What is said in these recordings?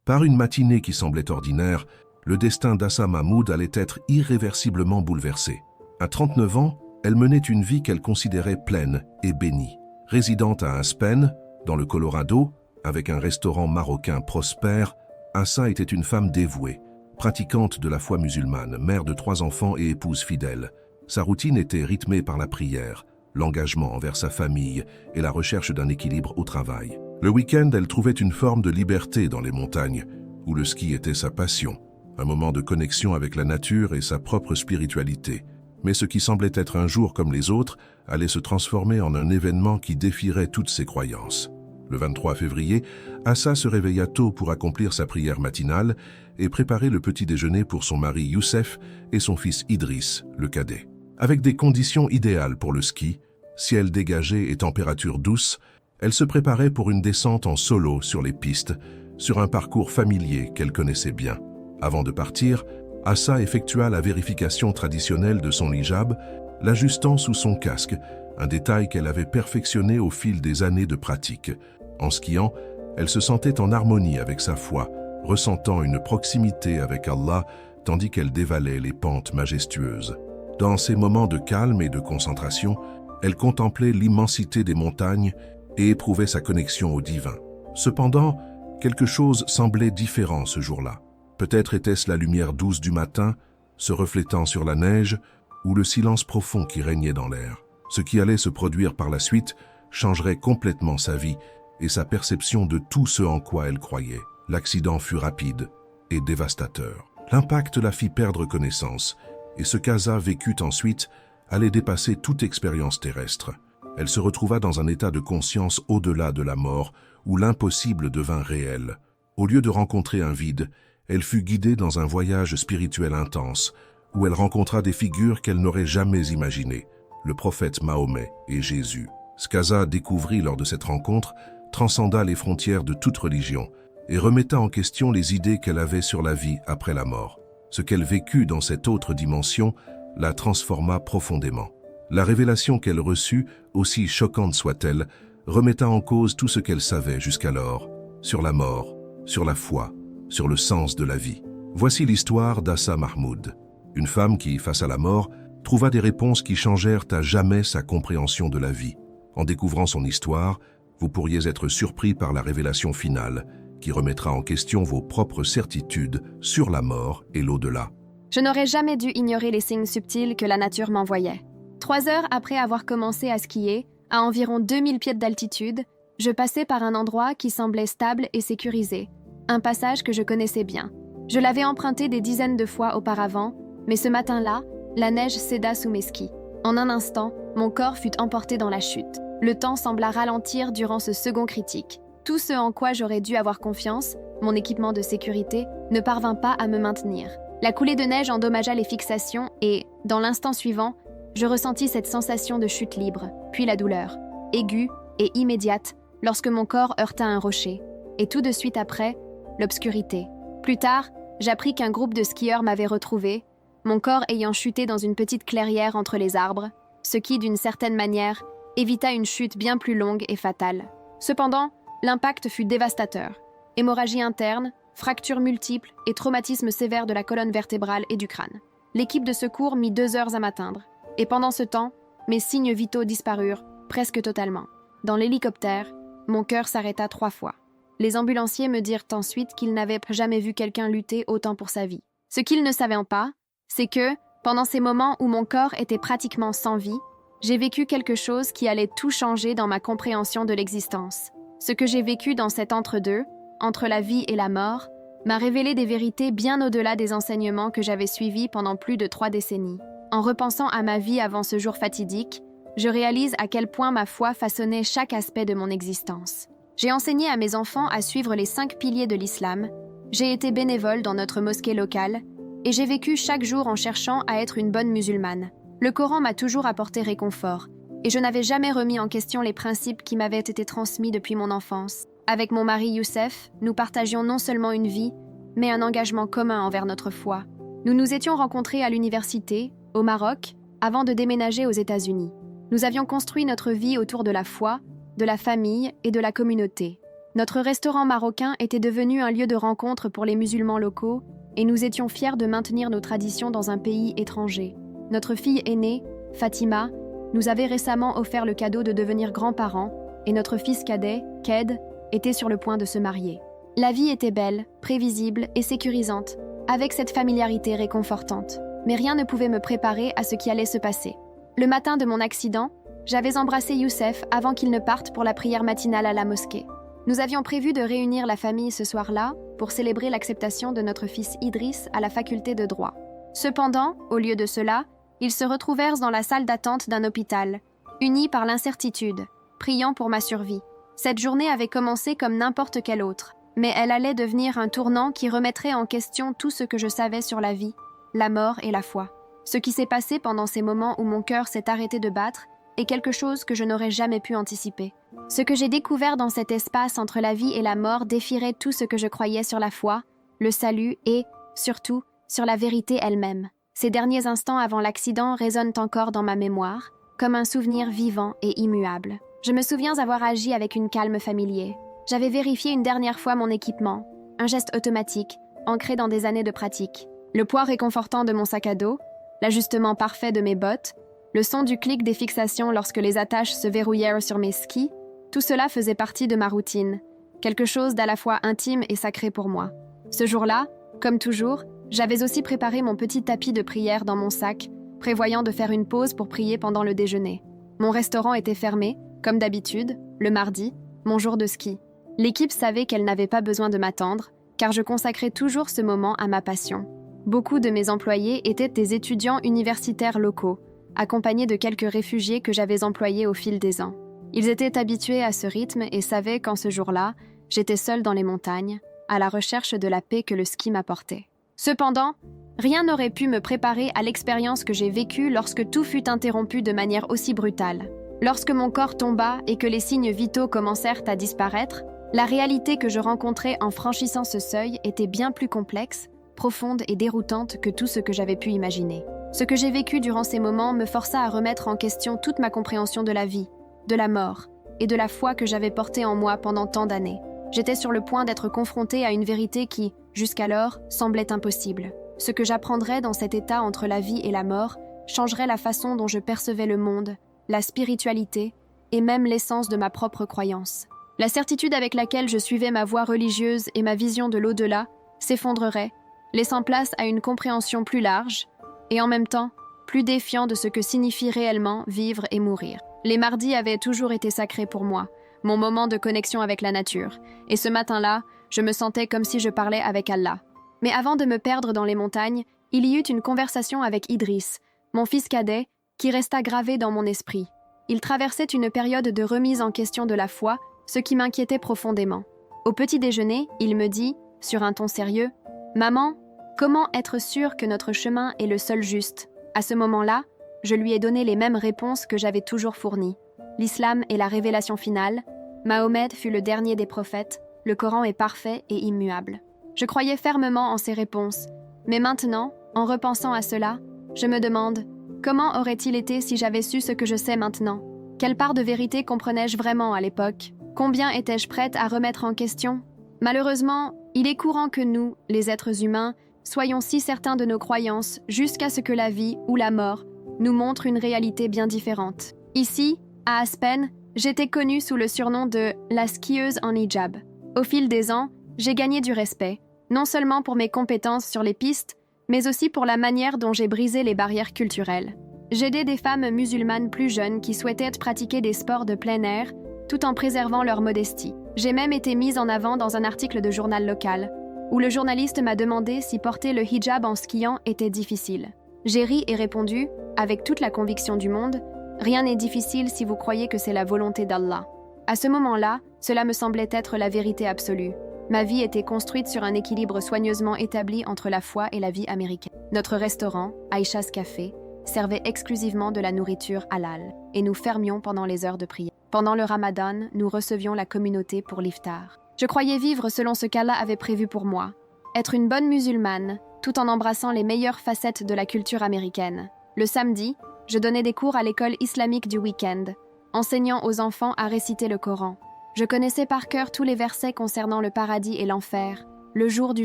Par une matinée qui semblait ordinaire, le destin d'Assa Mahmoud allait être irréversiblement bouleversé. À 39 ans, elle menait une vie qu'elle considérait pleine et bénie. Résidente à Aspen, dans le Colorado, avec un restaurant marocain prospère, Assa était une femme dévouée, pratiquante de la foi musulmane, mère de 3 enfants et épouse fidèle. Sa routine était rythmée par la prière, l'engagement envers sa famille et la recherche d'un équilibre au travail. Le week-end, elle trouvait une forme de liberté dans les montagnes, où le ski était sa passion, un moment de connexion avec la nature et sa propre spiritualité. Mais ce qui semblait être un jour comme les autres allait se transformer en un événement qui défierait toutes ses croyances. Le 23 février, Assa se réveilla tôt pour accomplir sa prière matinale et préparer le petit déjeuner pour son mari Youssef et son fils Idriss, le cadet. Avec des conditions idéales pour le ski, ciel dégagé et température douce, elle se préparait pour une descente en solo sur les pistes, sur un parcours familier qu'elle connaissait bien. Avant de partir, Assa effectua la vérification traditionnelle de son hijab, l'ajustant sous son casque, un détail qu'elle avait perfectionné au fil des années de pratique. En skiant, elle se sentait en harmonie avec sa foi, ressentant une proximité avec Allah tandis qu'elle dévalait les pentes majestueuses. Dans ces moments de calme et de concentration, elle contemplait l'immensité des montagnes et éprouvait sa connexion au divin. Cependant, quelque chose semblait différent ce jour-là. Peut-être était-ce la lumière douce du matin, se reflétant sur la neige, ou le silence profond qui régnait dans l'air. Ce qui allait se produire par la suite changerait complètement sa vie et sa perception de tout ce en quoi elle croyait. L'accident fut rapide et dévastateur. L'impact la fit perdre connaissance, et ce qu'Asa vécut ensuite allait dépasser toute expérience terrestre. Elle se retrouva dans un état de conscience au-delà de la mort, où l'impossible devint réel. Au lieu de rencontrer un vide, elle fut guidée dans un voyage spirituel intense, où elle rencontra des figures qu'elle n'aurait jamais imaginées, le prophète Mahomet et Jésus. Ce qu'Asa découvrit lors de cette rencontre transcenda les frontières de toute religion et remetta en question les idées qu'elle avait sur la vie après la mort. Ce qu'elle vécut dans cette autre dimension la transforma profondément. La révélation qu'elle reçut, aussi choquante soit-elle, remetta en cause tout ce qu'elle savait jusqu'alors, sur la mort, sur la foi, sur le sens de la vie. Voici l'histoire d'Assa Mahmoud, une femme qui, face à la mort, trouva des réponses qui changèrent à jamais sa compréhension de la vie. En découvrant son histoire, vous pourriez être surpris par la révélation finale, qui remettra en question vos propres certitudes sur la mort et l'au-delà. Je n'aurais jamais dû ignorer les signes subtils que la nature m'envoyait. 3 heures après avoir commencé à skier, à environ 2000 pieds d'altitude, je passais par un endroit qui semblait stable et sécurisé, un passage que je connaissais bien. Je l'avais emprunté des dizaines de fois auparavant, mais ce matin-là, la neige céda sous mes skis. En un instant, mon corps fut emporté dans la chute. Le temps sembla ralentir durant ce second critique. Tout ce en quoi j'aurais dû avoir confiance, mon équipement de sécurité, ne parvint pas à me maintenir. La coulée de neige endommagea les fixations et, dans l'instant suivant, je ressentis cette sensation de chute libre, puis la douleur, aiguë et immédiate, lorsque mon corps heurta un rocher. Et tout de suite après, l'obscurité. Plus tard, j'appris qu'un groupe de skieurs m'avait retrouvé, mon corps ayant chuté dans une petite clairière entre les arbres, ce qui, d'une certaine manière, évita une chute bien plus longue et fatale. Cependant, l'impact fut dévastateur. Hémorragie interne, fractures multiples et traumatisme sévère de la colonne vertébrale et du crâne. L'équipe de secours mit 2 heures à m'atteindre. Et pendant ce temps, mes signes vitaux disparurent, presque totalement. Dans l'hélicoptère, mon cœur s'arrêta 3 fois. Les ambulanciers me dirent ensuite qu'ils n'avaient jamais vu quelqu'un lutter autant pour sa vie. Ce qu'ils ne savaient pas, c'est que, pendant ces moments où mon corps était pratiquement sans vie, j'ai vécu quelque chose qui allait tout changer dans ma compréhension de l'existence. Ce que j'ai vécu dans cet entre-deux, entre la vie et la mort, m'a révélé des vérités bien au-delà des enseignements que j'avais suivis pendant plus de 3 décennies. En repensant à ma vie avant ce jour fatidique, je réalise à quel point ma foi façonnait chaque aspect de mon existence. J'ai enseigné à mes enfants à suivre les 5 piliers de l'islam, j'ai été bénévole dans notre mosquée locale, et j'ai vécu chaque jour en cherchant à être une bonne musulmane. Le Coran m'a toujours apporté réconfort, et je n'avais jamais remis en question les principes qui m'avaient été transmis depuis mon enfance. Avec mon mari Youssef, nous partagions non seulement une vie, mais un engagement commun envers notre foi. Nous nous étions rencontrés à l'université, au Maroc, avant de déménager aux États-Unis. Nous avions construit notre vie autour de la foi, de la famille et de la communauté. Notre restaurant marocain était devenu un lieu de rencontre pour les musulmans locaux et nous étions fiers de maintenir nos traditions dans un pays étranger. Notre fille aînée, Fatima, nous avait récemment offert le cadeau de devenir grands-parents et notre fils cadet, Ked, était sur le point de se marier. La vie était belle, prévisible et sécurisante, avec cette familiarité réconfortante. Mais rien ne pouvait me préparer à ce qui allait se passer. Le matin de mon accident, j'avais embrassé Youssef avant qu'il ne parte pour la prière matinale à la mosquée. Nous avions prévu de réunir la famille ce soir-là pour célébrer l'acceptation de notre fils Idriss à la faculté de droit. Cependant, au lieu de cela, ils se retrouvèrent dans la salle d'attente d'un hôpital, unis par l'incertitude, priant pour ma survie. Cette journée avait commencé comme n'importe quelle autre, mais elle allait devenir un tournant qui remettrait en question tout ce que je savais sur la vie, la mort et la foi. Ce qui s'est passé pendant ces moments où mon cœur s'est arrêté de battre est quelque chose que je n'aurais jamais pu anticiper. Ce que j'ai découvert dans cet espace entre la vie et la mort défierait tout ce que je croyais sur la foi, le salut et, surtout, sur la vérité elle-même. Ces derniers instants avant l'accident résonnent encore dans ma mémoire, comme un souvenir vivant et immuable. Je me souviens avoir agi avec une calme familier. J'avais vérifié une dernière fois mon équipement, un geste automatique, ancré dans des années de pratique. Le poids réconfortant de mon sac à dos, l'ajustement parfait de mes bottes, le son du clic des fixations lorsque les attaches se verrouillèrent sur mes skis, tout cela faisait partie de ma routine, quelque chose d'à la fois intime et sacré pour moi. Ce jour-là, comme toujours, j'avais aussi préparé mon petit tapis de prière dans mon sac, prévoyant de faire une pause pour prier pendant le déjeuner. Mon restaurant était fermé, comme d'habitude, le mardi, mon jour de ski. L'équipe savait qu'elle n'avait pas besoin de m'attendre, car je consacrais toujours ce moment à ma passion. Beaucoup de mes employés étaient des étudiants universitaires locaux, accompagnés de quelques réfugiés que j'avais employés au fil des ans. Ils étaient habitués à ce rythme et savaient qu'en ce jour-là, j'étais seule dans les montagnes, à la recherche de la paix que le ski m'apportait. Cependant, rien n'aurait pu me préparer à l'expérience que j'ai vécue lorsque tout fut interrompu de manière aussi brutale. Lorsque mon corps tomba et que les signes vitaux commencèrent à disparaître, la réalité que je rencontrais en franchissant ce seuil était bien plus complexe, profonde et déroutante que tout ce que j'avais pu imaginer. Ce que j'ai vécu durant ces moments me força à remettre en question toute ma compréhension de la vie, de la mort et de la foi que j'avais portée en moi pendant tant d'années. J'étais sur le point d'être confrontée à une vérité qui, jusqu'alors, semblait impossible. Ce que j'apprendrais dans cet état entre la vie et la mort changerait la façon dont je percevais le monde, la spiritualité et même l'essence de ma propre croyance. La certitude avec laquelle je suivais ma voie religieuse et ma vision de l'au-delà s'effondrerait, laissant place à une compréhension plus large et en même temps plus défiant de ce que signifie réellement vivre et mourir. Les mardis avaient toujours été sacrés pour moi, mon moment de connexion avec la nature, et ce matin-là, je me sentais comme si je parlais avec Allah. Mais avant de me perdre dans les montagnes, il y eut une conversation avec Idriss, mon fils cadet, qui resta gravé dans mon esprit. Il traversait une période de remise en question de la foi, ce qui m'inquiétait profondément. Au petit déjeuner, il me dit, sur un ton sérieux, « Maman, comment être sûr que notre chemin est le seul juste ?» À ce moment-là, je lui ai donné les mêmes réponses que j'avais toujours fournies. L'islam est la révélation finale, Mahomet fut le dernier des prophètes, le Coran est parfait et immuable. Je croyais fermement en ces réponses, mais maintenant, en repensant à cela, je me demande, comment aurait-il été si j'avais su ce que je sais maintenant? Quelle part de vérité comprenais-je vraiment à l'époque? Combien étais-je prête à remettre en question? Malheureusement, il est courant que nous, les êtres humains, soyons si certains de nos croyances jusqu'à ce que la vie ou la mort nous montre une réalité bien différente. Ici, à Aspen, j'étais connue sous le surnom de « la skieuse en hijab ». Au fil des ans, j'ai gagné du respect, non seulement pour mes compétences sur les pistes, mais aussi pour la manière dont j'ai brisé les barrières culturelles. J'aidais des femmes musulmanes plus jeunes qui souhaitaient pratiquer des sports de plein air, tout en préservant leur modestie. J'ai même été mise en avant dans un article de journal local, où le journaliste m'a demandé si porter le hijab en skiant était difficile. J'ai ri et répondu, avec toute la conviction du monde, « Rien n'est difficile si vous croyez que c'est la volonté d'Allah ». À ce moment-là, cela me semblait être la vérité absolue. Ma vie était construite sur un équilibre soigneusement établi entre la foi et la vie américaine. Notre restaurant, Aïcha's Café, servait exclusivement de la nourriture halal, et nous fermions pendant les heures de prière. Pendant le Ramadan, nous recevions la communauté pour l'iftar. Je croyais vivre selon ce qu'Allah avait prévu pour moi, être une bonne musulmane, tout en embrassant les meilleures facettes de la culture américaine. Le samedi, je donnais des cours à l'école islamique du week-end, enseignant aux enfants à réciter le Coran. Je connaissais par cœur tous les versets concernant le paradis et l'enfer, le jour du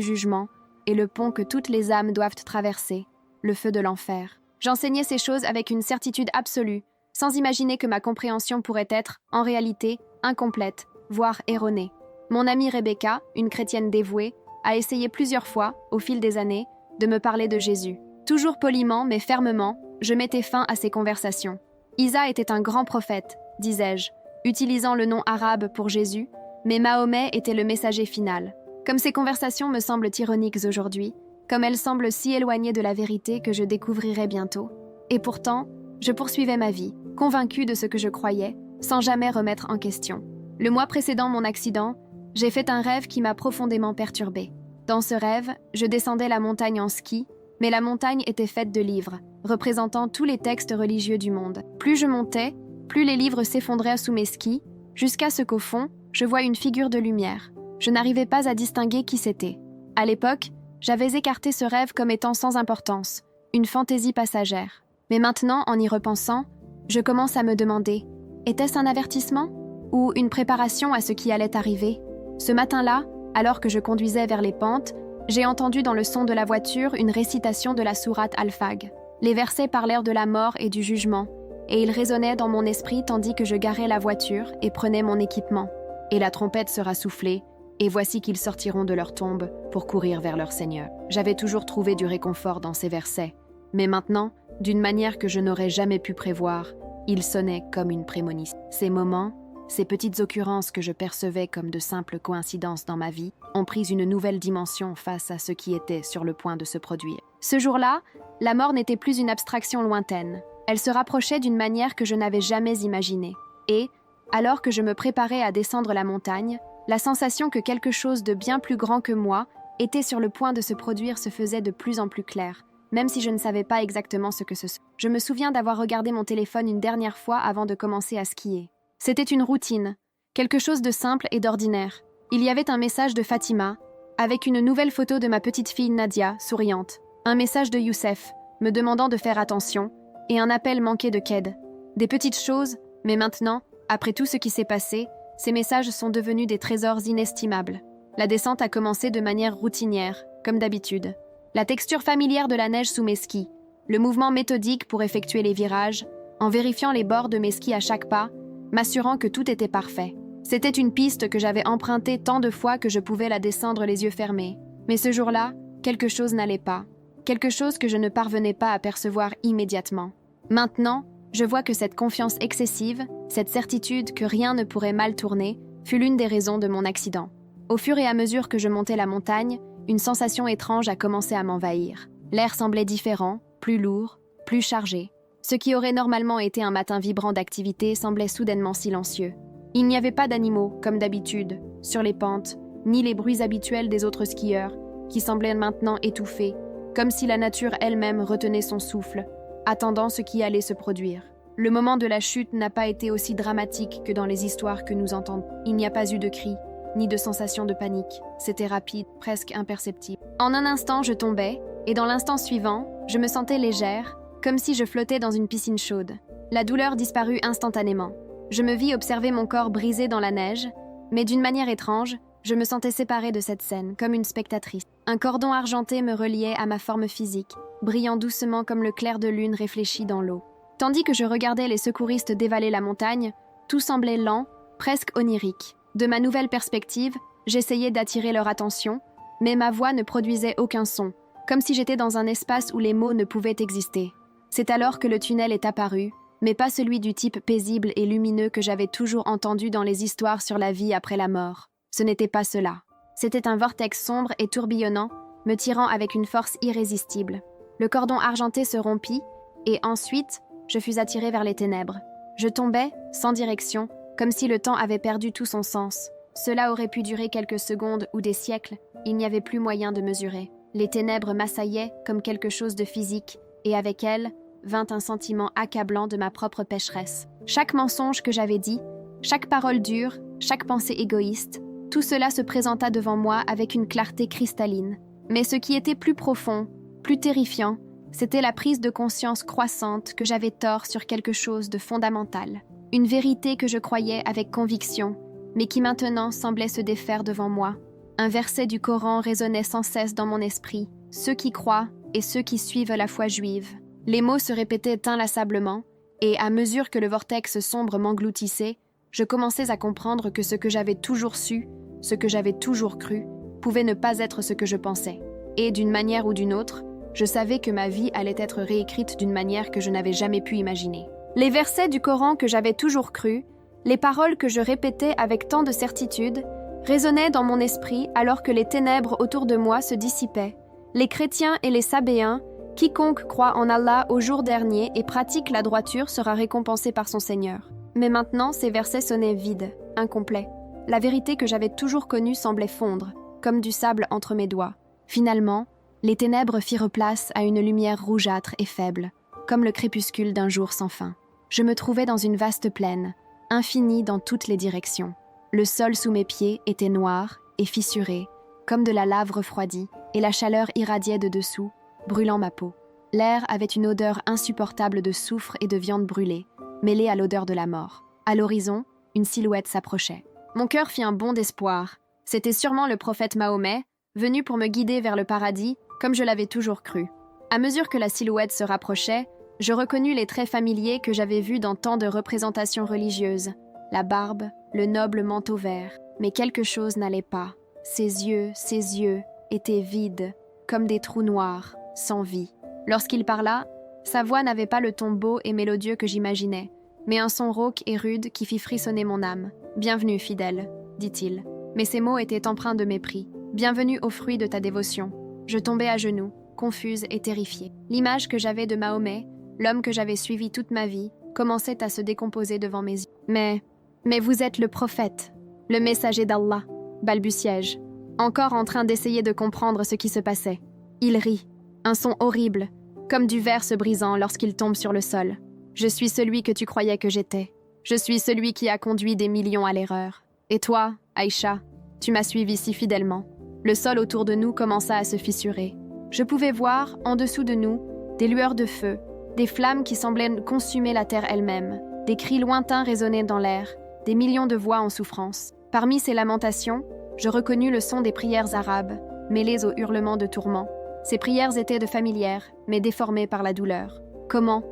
jugement et le pont que toutes les âmes doivent traverser, le feu de l'enfer. J'enseignais ces choses avec une certitude absolue, sans imaginer que ma compréhension pourrait être, en réalité, incomplète, voire erronée. Mon amie Rebecca, une chrétienne dévouée, a essayé plusieurs fois, au fil des années, de me parler de Jésus. Toujours poliment mais fermement, je mettais fin à ces conversations. Isa était un grand prophète, disais-je, utilisant le nom arabe pour Jésus, mais Mahomet était le messager final. Comme ces conversations me semblent ironiques aujourd'hui, comme elles semblent si éloignées de la vérité que je découvrirai bientôt. Et pourtant, je poursuivais ma vie, convaincue de ce que je croyais, sans jamais remettre en question. Le mois précédant mon accident, j'ai fait un rêve qui m'a profondément perturbée. Dans ce rêve, je descendais la montagne en ski, mais la montagne était faite de livres, représentant tous les textes religieux du monde. Plus je montais, plus les livres s'effondraient sous mes skis, jusqu'à ce qu'au fond, je voie une figure de lumière. Je n'arrivais pas à distinguer qui c'était. À l'époque, j'avais écarté ce rêve comme étant sans importance, une fantaisie passagère. Mais maintenant, en y repensant, je commence à me demander, était-ce un avertissement ou une préparation à ce qui allait arriver? Ce matin-là, alors que je conduisais vers les pentes, j'ai entendu dans le son de la voiture une récitation de la sourate Al-Fag. Les versets parlèrent de la mort et du jugement, et ils résonnaient dans mon esprit tandis que je garais la voiture et prenais mon équipement. Et la trompette sera soufflée, et voici qu'ils sortiront de leur tombe pour courir vers leur Seigneur. J'avais toujours trouvé du réconfort dans ces versets, mais maintenant, d'une manière que je n'aurais jamais pu prévoir, ils sonnaient comme une prémonition. Ces moments, ces petites occurrences que je percevais comme de simples coïncidences dans ma vie, ont pris une nouvelle dimension face à ce qui était sur le point de se produire. Ce jour-là, la mort n'était plus une abstraction lointaine. Elle se rapprochait d'une manière que je n'avais jamais imaginée. Et, alors que je me préparais à descendre la montagne, la sensation que quelque chose de bien plus grand que moi était sur le point de se produire se faisait de plus en plus claire, même si je ne savais pas exactement ce que ce soit. Je me souviens d'avoir regardé mon téléphone une dernière fois avant de commencer à skier. C'était une routine, quelque chose de simple et d'ordinaire. Il y avait un message de Fatima, avec une nouvelle photo de ma petite fille Nadia, souriante. Un message de Youssef, me demandant de faire attention, et un appel manqué de Ked. Des petites choses, mais maintenant, après tout ce qui s'est passé, ces messages sont devenus des trésors inestimables. La descente a commencé de manière routinière, comme d'habitude. La texture familière de la neige sous mes skis, le mouvement méthodique pour effectuer les virages, en vérifiant les bords de mes skis à chaque pas, m'assurant que tout était parfait. C'était une piste que j'avais empruntée tant de fois que je pouvais la descendre les yeux fermés. Mais ce jour-là, quelque chose n'allait pas. Quelque chose que je ne parvenais pas à percevoir immédiatement. Maintenant, je vois que cette confiance excessive, cette certitude que rien ne pourrait mal tourner, fut l'une des raisons de mon accident. Au fur et à mesure que je montais la montagne, une sensation étrange a commencé à m'envahir. L'air semblait différent, plus lourd, plus chargé. Ce qui aurait normalement été un matin vibrant d'activité semblait soudainement silencieux. Il n'y avait pas d'animaux, comme d'habitude, sur les pentes, ni les bruits habituels des autres skieurs, qui semblaient maintenant étouffés, comme si la nature elle-même retenait son souffle, attendant ce qui allait se produire. Le moment de la chute n'a pas été aussi dramatique que dans les histoires que nous entendons. Il n'y a pas eu de cris, ni de sensation de panique. C'était rapide, presque imperceptible. En un instant, je tombais, et dans l'instant suivant, je me sentais légère, comme si je flottais dans une piscine chaude. La douleur disparut instantanément. Je me vis observer mon corps brisé dans la neige, mais d'une manière étrange, je me sentais séparée de cette scène, comme une spectatrice. Un cordon argenté me reliait à ma forme physique, brillant doucement comme le clair de lune réfléchi dans l'eau. Tandis que je regardais les secouristes dévaler la montagne, tout semblait lent, presque onirique. De ma nouvelle perspective, j'essayais d'attirer leur attention, mais ma voix ne produisait aucun son, comme si j'étais dans un espace où les mots ne pouvaient exister. C'est alors que le tunnel est apparu, mais pas celui du type paisible et lumineux que j'avais toujours entendu dans les histoires sur la vie après la mort. Ce n'était pas cela. C'était un vortex sombre et tourbillonnant, me tirant avec une force irrésistible. Le cordon argenté se rompit, et ensuite, je fus attirée vers les ténèbres. Je tombais, sans direction, comme si le temps avait perdu tout son sens. Cela aurait pu durer quelques secondes ou des siècles, il n'y avait plus moyen de mesurer. Les ténèbres m'assaillaient comme quelque chose de physique, et avec elles, vint un sentiment accablant de ma propre pécheresse. Chaque mensonge que j'avais dit, chaque parole dure, chaque pensée égoïste, tout cela se présenta devant moi avec une clarté cristalline. Mais ce qui était plus profond, plus terrifiant, c'était la prise de conscience croissante que j'avais tort sur quelque chose de fondamental. Une vérité que je croyais avec conviction, mais qui maintenant semblait se défaire devant moi. Un verset du Coran résonnait sans cesse dans mon esprit, ceux qui croient et ceux qui suivent la foi juive. Les mots se répétaient inlassablement, et à mesure que le vortex sombre m'engloutissait, je commençais à comprendre que ce que j'avais toujours su, ce que j'avais toujours cru, pouvait ne pas être ce que je pensais. Et d'une manière ou d'une autre, je savais que ma vie allait être réécrite d'une manière que je n'avais jamais pu imaginer. Les versets du Coran que j'avais toujours cru, les paroles que je répétais avec tant de certitude, résonnaient dans mon esprit alors que les ténèbres autour de moi se dissipaient. Les chrétiens et les sabéens, quiconque croit en Allah au jour dernier et pratique la droiture sera récompensé par son Seigneur. Mais maintenant, ces versets sonnaient vides, incomplets. La vérité que j'avais toujours connue semblait fondre, comme du sable entre mes doigts. Finalement, les ténèbres firent place à une lumière rougeâtre et faible, comme le crépuscule d'un jour sans fin. Je me trouvais dans une vaste plaine, infinie dans toutes les directions. Le sol sous mes pieds était noir et fissuré, comme de la lave refroidie, et la chaleur irradiait de dessous, brûlant ma peau. L'air avait une odeur insupportable de soufre et de viande brûlée, mêlée à l'odeur de la mort. À l'horizon, une silhouette s'approchait. Mon cœur fit un bond d'espoir. C'était sûrement le prophète Mahomet, venu pour me guider vers le paradis, comme je l'avais toujours cru. À mesure que la silhouette se rapprochait, je reconnus les traits familiers que j'avais vus dans tant de représentations religieuses. La barbe, le noble manteau vert. Mais quelque chose n'allait pas. Ses yeux étaient vides, comme des trous noirs, sans vie. Lorsqu'il parla, sa voix n'avait pas le ton beau et mélodieux que j'imaginais, mais un son rauque et rude qui fit frissonner mon âme. « Bienvenue, fidèle », dit-il. Mais ces mots étaient empreints de mépris. « Bienvenue au fruit de ta dévotion ». Je tombai à genoux, confuse et terrifiée. L'image que j'avais de Mahomet, l'homme que j'avais suivi toute ma vie, commençait à se décomposer devant mes yeux. Mais vous êtes le prophète, le messager d'Allah, balbutiai-je, encore en train d'essayer de comprendre ce qui se passait. Il rit, un son horrible, comme du verre se brisant lorsqu'il tombe sur le sol. Je suis celui que tu croyais que j'étais. Je suis celui qui a conduit des millions à l'erreur. Et toi, Aïcha, tu m'as suivi si fidèlement. Le sol autour de nous commença à se fissurer. Je pouvais voir, en dessous de nous, des lueurs de feu, des flammes qui semblaient consumer la terre elle-même. Des cris lointains résonnaient dans l'air, des millions de voix en souffrance. Parmi ces lamentations, je reconnus le son des prières arabes, mêlées aux hurlements de tourment. Ces prières étaient de familières, mais déformées par la douleur. Comment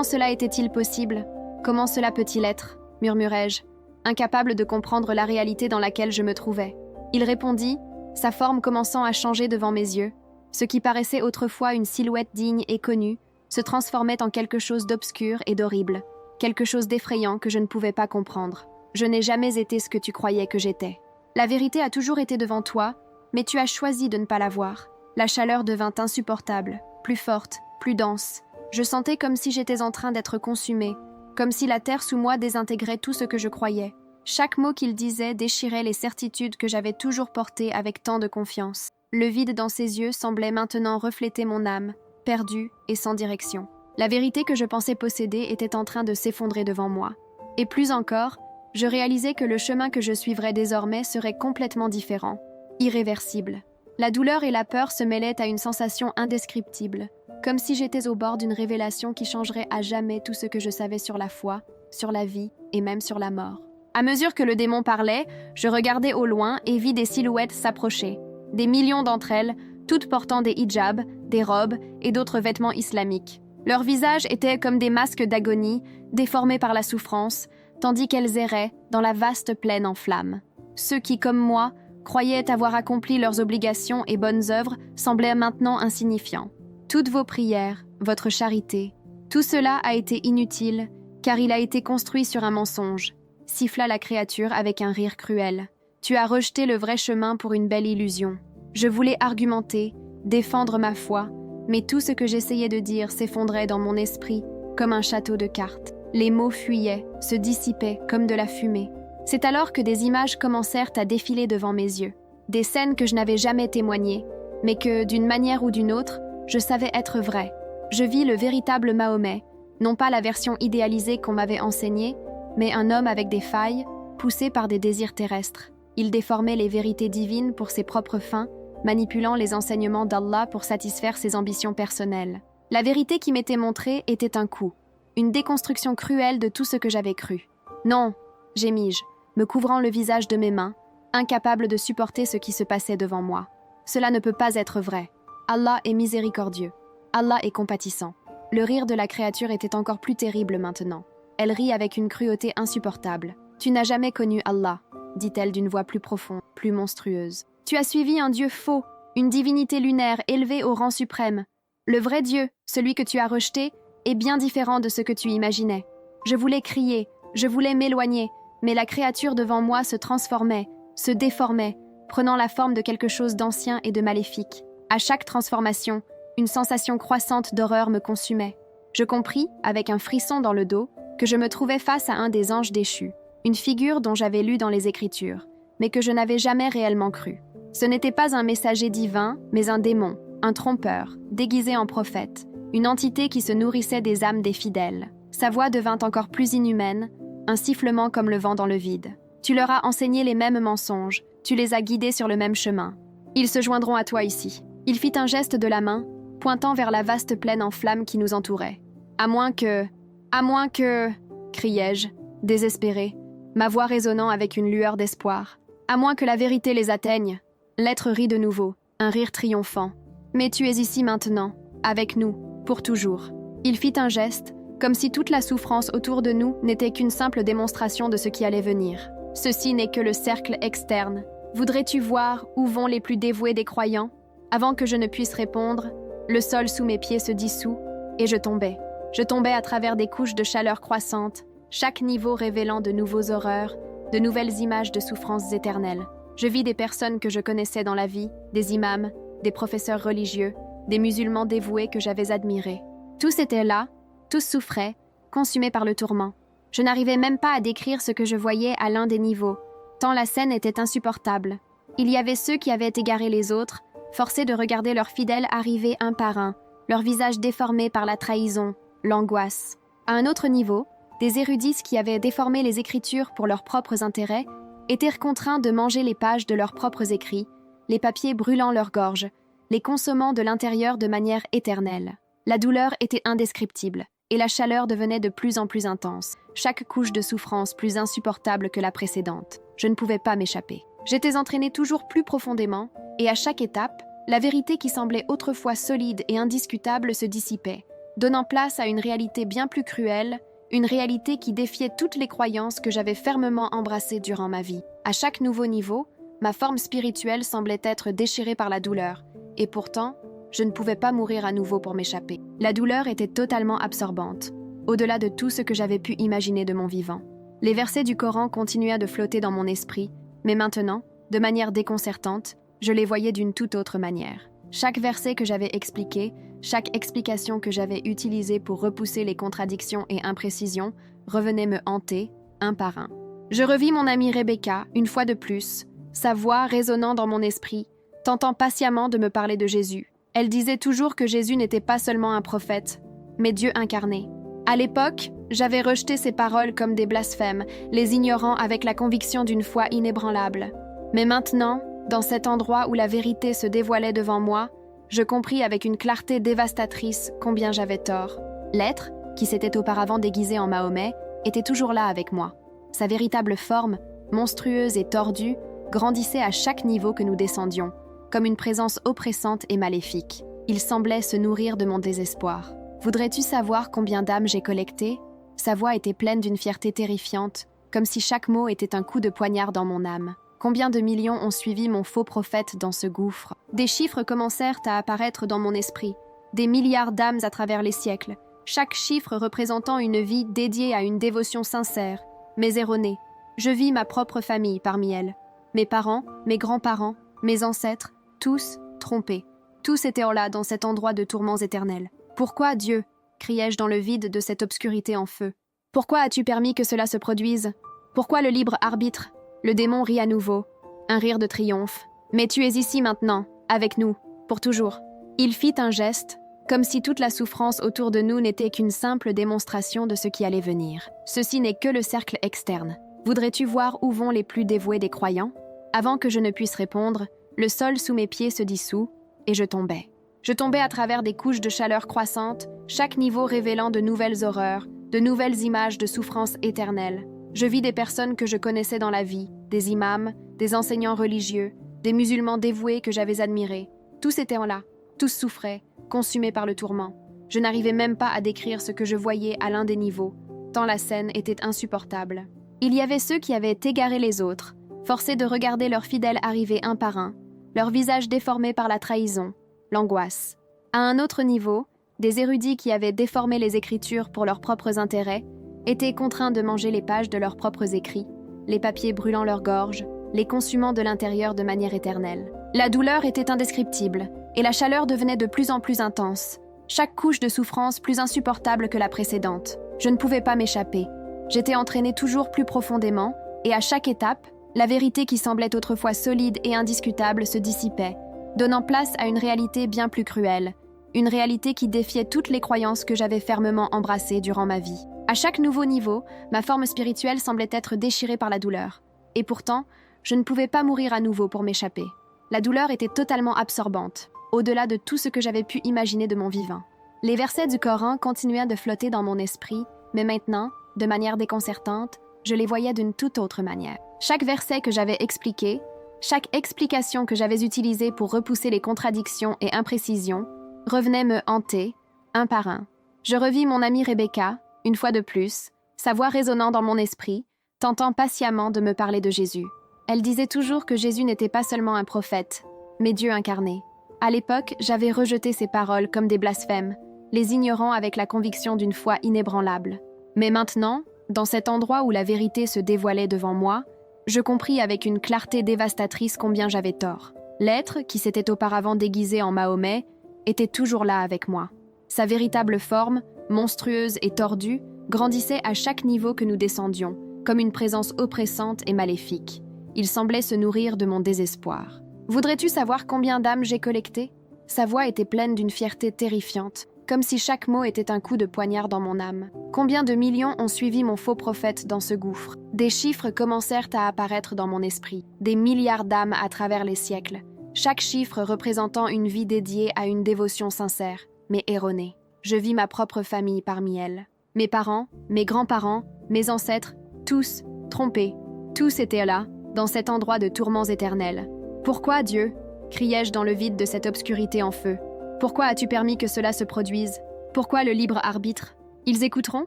cela était-il possible? Comment cela peut-il être? Murmurai-je, incapable de comprendre la réalité dans laquelle je me trouvais. Il répondit, sa forme commençant à changer devant mes yeux. Ce qui paraissait autrefois une silhouette digne et connue se transformait en quelque chose d'obscur et d'horrible, quelque chose d'effrayant que je ne pouvais pas comprendre. Je n'ai jamais été ce que tu croyais que j'étais. La vérité a toujours été devant toi, mais tu as choisi de ne pas la voir. La chaleur devint insupportable, plus forte, plus dense. Je sentais comme si j'étais en train d'être consumée, comme si la terre sous moi désintégrait tout ce que je croyais. Chaque mot qu'il disait déchirait les certitudes que j'avais toujours portées avec tant de confiance. Le vide dans ses yeux semblait maintenant refléter mon âme, perdue et sans direction. La vérité que je pensais posséder était en train de s'effondrer devant moi. Et plus encore, je réalisais que le chemin que je suivrais désormais serait complètement différent, irréversible. La douleur et la peur se mêlaient à une sensation indescriptible, comme si j'étais au bord d'une révélation qui changerait à jamais tout ce que je savais sur la foi, sur la vie et même sur la mort. À mesure que le démon parlait, je regardais au loin et vis des silhouettes s'approcher. Des millions d'entre elles, toutes portant des hijabs, des robes et d'autres vêtements islamiques. Leurs visages étaient comme des masques d'agonie, déformés par la souffrance, tandis qu'elles erraient dans la vaste plaine en flammes. Ceux qui, comme moi, croyaient avoir accompli leurs obligations et bonnes œuvres semblaient maintenant insignifiants. Toutes vos prières, votre charité, tout cela a été inutile, car il a été construit sur un mensonge, siffla la créature avec un rire cruel. Tu as rejeté le vrai chemin pour une belle illusion. Je voulais argumenter, défendre ma foi, mais tout ce que j'essayais de dire s'effondrait dans mon esprit comme un château de cartes. Les mots fuyaient, se dissipaient comme de la fumée. C'est alors que des images commencèrent à défiler devant mes yeux. Des scènes que je n'avais jamais témoignées, mais que, d'une manière ou d'une autre, je savais être vraies. Je vis le véritable Mahomet, non pas la version idéalisée qu'on m'avait enseignée, mais un homme avec des failles, poussé par des désirs terrestres. Il déformait les vérités divines pour ses propres fins, manipulant les enseignements d'Allah pour satisfaire ses ambitions personnelles. La vérité qui m'était montrée était un coup, une déconstruction cruelle de tout ce que j'avais cru. Non, gémis-je, me couvrant le visage de mes mains, incapable de supporter ce qui se passait devant moi. Cela ne peut pas être vrai. Allah est miséricordieux. Allah est compatissant. Le rire de la créature était encore plus terrible maintenant. Elle rit avec une cruauté insupportable. « Tu n'as jamais connu Allah », dit-elle d'une voix plus profonde, plus monstrueuse. « Tu as suivi un Dieu faux, une divinité lunaire élevée au rang suprême. Le vrai Dieu, celui que tu as rejeté, est bien différent de ce que tu imaginais. Je voulais crier, je voulais m'éloigner, mais la créature devant moi se transformait, se déformait, prenant la forme de quelque chose d'ancien et de maléfique. À chaque transformation, une sensation croissante d'horreur me consumait. Je compris, avec un frisson dans le dos, que je me trouvais face à un des anges déchus, une figure dont j'avais lu dans les Écritures, mais que je n'avais jamais réellement cru. Ce n'était pas un messager divin, mais un démon, un trompeur, déguisé en prophète, une entité qui se nourrissait des âmes des fidèles. Sa voix devint encore plus inhumaine, un sifflement comme le vent dans le vide. Tu leur as enseigné les mêmes mensonges, tu les as guidés sur le même chemin. Ils se joindront à toi ici. Il fit un geste de la main, pointant vers la vaste plaine en flammes qui nous entourait. À moins que, criai-je, désespéré, ma voix résonnant avec une lueur d'espoir. À moins que la vérité les atteigne. L'être rit de nouveau, un rire triomphant. Mais tu es ici maintenant, avec nous, pour toujours. Il fit un geste, comme si toute la souffrance autour de nous n'était qu'une simple démonstration de ce qui allait venir. Ceci n'est que le cercle externe. Voudrais-tu voir où vont les plus dévoués des croyants? Avant que je ne puisse répondre, le sol sous mes pieds se dissout, et je tombais. Je tombais à travers des couches de chaleur croissantes, chaque niveau révélant de nouveaux horreurs, de nouvelles images de souffrances éternelles. Je vis des personnes que je connaissais dans la vie, des imams, des professeurs religieux, des musulmans dévoués que j'avais admirés. Tous étaient là, tous souffraient, consumés par le tourment. Je n'arrivais même pas à décrire ce que je voyais à l'un des niveaux, tant la scène était insupportable. Il y avait ceux qui avaient égaré les autres, forcés de regarder leurs fidèles arriver un par un, leurs visages déformés par la trahison, l'angoisse. À un autre niveau, des érudits qui avaient déformé les Écritures pour leurs propres intérêts étaient contraints de manger les pages de leurs propres écrits, les papiers brûlant leur gorge, les consommant de l'intérieur de manière éternelle. La douleur était indescriptible, et la chaleur devenait de plus en plus intense, chaque couche de souffrance plus insupportable que la précédente. Je ne pouvais pas m'échapper. J'étais entraînée toujours plus profondément, et à chaque étape, la vérité qui semblait autrefois solide et indiscutable se dissipait, donnant place à une réalité bien plus cruelle, une réalité qui défiait toutes les croyances que j'avais fermement embrassées durant ma vie. À chaque nouveau niveau, ma forme spirituelle semblait être déchirée par la douleur, et pourtant, je ne pouvais pas mourir à nouveau pour m'échapper. La douleur était totalement absorbante, au-delà de tout ce que j'avais pu imaginer de mon vivant. Les versets du Coran continuaient de flotter dans mon esprit, mais maintenant, de manière déconcertante, je les voyais d'une toute autre manière. Chaque verset que j'avais expliqué, chaque explication que j'avais utilisée pour repousser les contradictions et imprécisions, revenait me hanter, un par un. Je revis mon amie Rebecca, une fois de plus, sa voix résonnant dans mon esprit, tentant patiemment de me parler de Jésus. Elle disait toujours que Jésus n'était pas seulement un prophète, mais Dieu incarné. À l'époque, j'avais rejeté ces paroles comme des blasphèmes, les ignorant avec la conviction d'une foi inébranlable. Mais maintenant, dans cet endroit où la vérité se dévoilait devant moi, je compris avec une clarté dévastatrice combien j'avais tort. L'être, qui s'était auparavant déguisé en Mahomet, était toujours là avec moi. Sa véritable forme, monstrueuse et tordue, grandissait à chaque niveau que nous descendions, comme une présence oppressante et maléfique. Il semblait se nourrir de mon désespoir. Voudrais-tu savoir combien d'âmes j'ai collectées? Sa voix était pleine d'une fierté terrifiante, comme si chaque mot était un coup de poignard dans mon âme. Combien de millions ont suivi mon faux prophète dans ce gouffre? Des chiffres commencèrent à apparaître dans mon esprit, des milliards d'âmes à travers les siècles, chaque chiffre représentant une vie dédiée à une dévotion sincère, mais erronée. Je vis ma propre famille parmi elles. Mes parents, mes grands-parents, mes ancêtres, tous trompés. Tous étaient là dans cet endroit de tourments éternels. « Pourquoi, Dieu ?» criai-je dans le vide de cette obscurité en feu. « Pourquoi as-tu permis que cela se produise? Pourquoi le libre arbitre ?» Le démon rit à nouveau, un rire de triomphe. « Mais tu es ici maintenant, avec nous, pour toujours. » Il fit un geste, comme si toute la souffrance autour de nous n'était qu'une simple démonstration de ce qui allait venir. Ceci n'est que le cercle externe. Voudrais-tu voir où vont les plus dévoués des croyants? Avant que je ne puisse répondre, le sol sous mes pieds se dissout, et je tombais. Je tombais à travers des couches de chaleur croissante, chaque niveau révélant de nouvelles horreurs, de nouvelles images de souffrance éternelle. Je vis des personnes que je connaissais dans la vie, des imams, des enseignants religieux, des musulmans dévoués que j'avais admirés. Tous étaient là, tous souffraient, consumés par le tourment. Je n'arrivais même pas à décrire ce que je voyais à l'un des niveaux, tant la scène était insupportable. Il y avait ceux qui avaient égaré les autres, forcés de regarder leurs fidèles arriver un par un, leurs visages déformés par la trahison, l'angoisse. À un autre niveau, des érudits qui avaient déformé les Écritures pour leurs propres intérêts étaient contraints de manger les pages de leurs propres écrits, les papiers brûlant leur gorge, les consumant de l'intérieur de manière éternelle. La douleur était indescriptible, et la chaleur devenait de plus en plus intense, chaque couche de souffrance plus insupportable que la précédente. Je ne pouvais pas m'échapper. J'étais entraînée toujours plus profondément, et à chaque étape, la vérité qui semblait autrefois solide et indiscutable se dissipait, donnant place à une réalité bien plus cruelle, une réalité qui défiait toutes les croyances que j'avais fermement embrassées durant ma vie. À chaque nouveau niveau, ma forme spirituelle semblait être déchirée par la douleur. Et pourtant, je ne pouvais pas mourir à nouveau pour m'échapper. La douleur était totalement absorbante, au-delà de tout ce que j'avais pu imaginer de mon vivant. Les versets du Coran continuaient de flotter dans mon esprit, mais maintenant, de manière déconcertante, je les voyais d'une toute autre manière. Chaque verset que j'avais expliqué, chaque explication que j'avais utilisée pour repousser les contradictions et imprécisions, revenait me hanter, un par un. Je revis mon amie Rebecca, une fois de plus, sa voix résonnant dans mon esprit, tentant patiemment de me parler de Jésus. Elle disait toujours que Jésus n'était pas seulement un prophète, mais Dieu incarné. À l'époque, j'avais rejeté ces paroles comme des blasphèmes, les ignorant avec la conviction d'une foi inébranlable. Mais maintenant, dans cet endroit où la vérité se dévoilait devant moi, je compris avec une clarté dévastatrice combien j'avais tort. L'être, qui s'était auparavant déguisé en Mahomet, était toujours là avec moi. Sa véritable forme, monstrueuse et tordue, grandissait à chaque niveau que nous descendions, comme une présence oppressante et maléfique. Il semblait se nourrir de mon désespoir. Voudrais-tu savoir combien d'âmes j'ai collectées ? Sa voix était pleine d'une fierté terrifiante, comme si chaque mot était un coup de poignard dans mon âme. Combien de millions ont suivi mon faux prophète dans ce gouffre ? Des chiffres commencèrent à apparaître dans mon esprit, des milliards d'âmes à travers les siècles, chaque chiffre représentant une vie dédiée à une dévotion sincère, mais erronée. Je vis ma propre famille parmi elles. Mes parents, mes grands-parents, mes ancêtres, tous trompés, tous étaient là, dans cet endroit de tourments éternels. « Pourquoi, Dieu ?» criai-je dans le vide de cette obscurité en feu. « Pourquoi as-tu permis que cela se produise ? Pourquoi le libre arbitre ? Ils écouteront ?»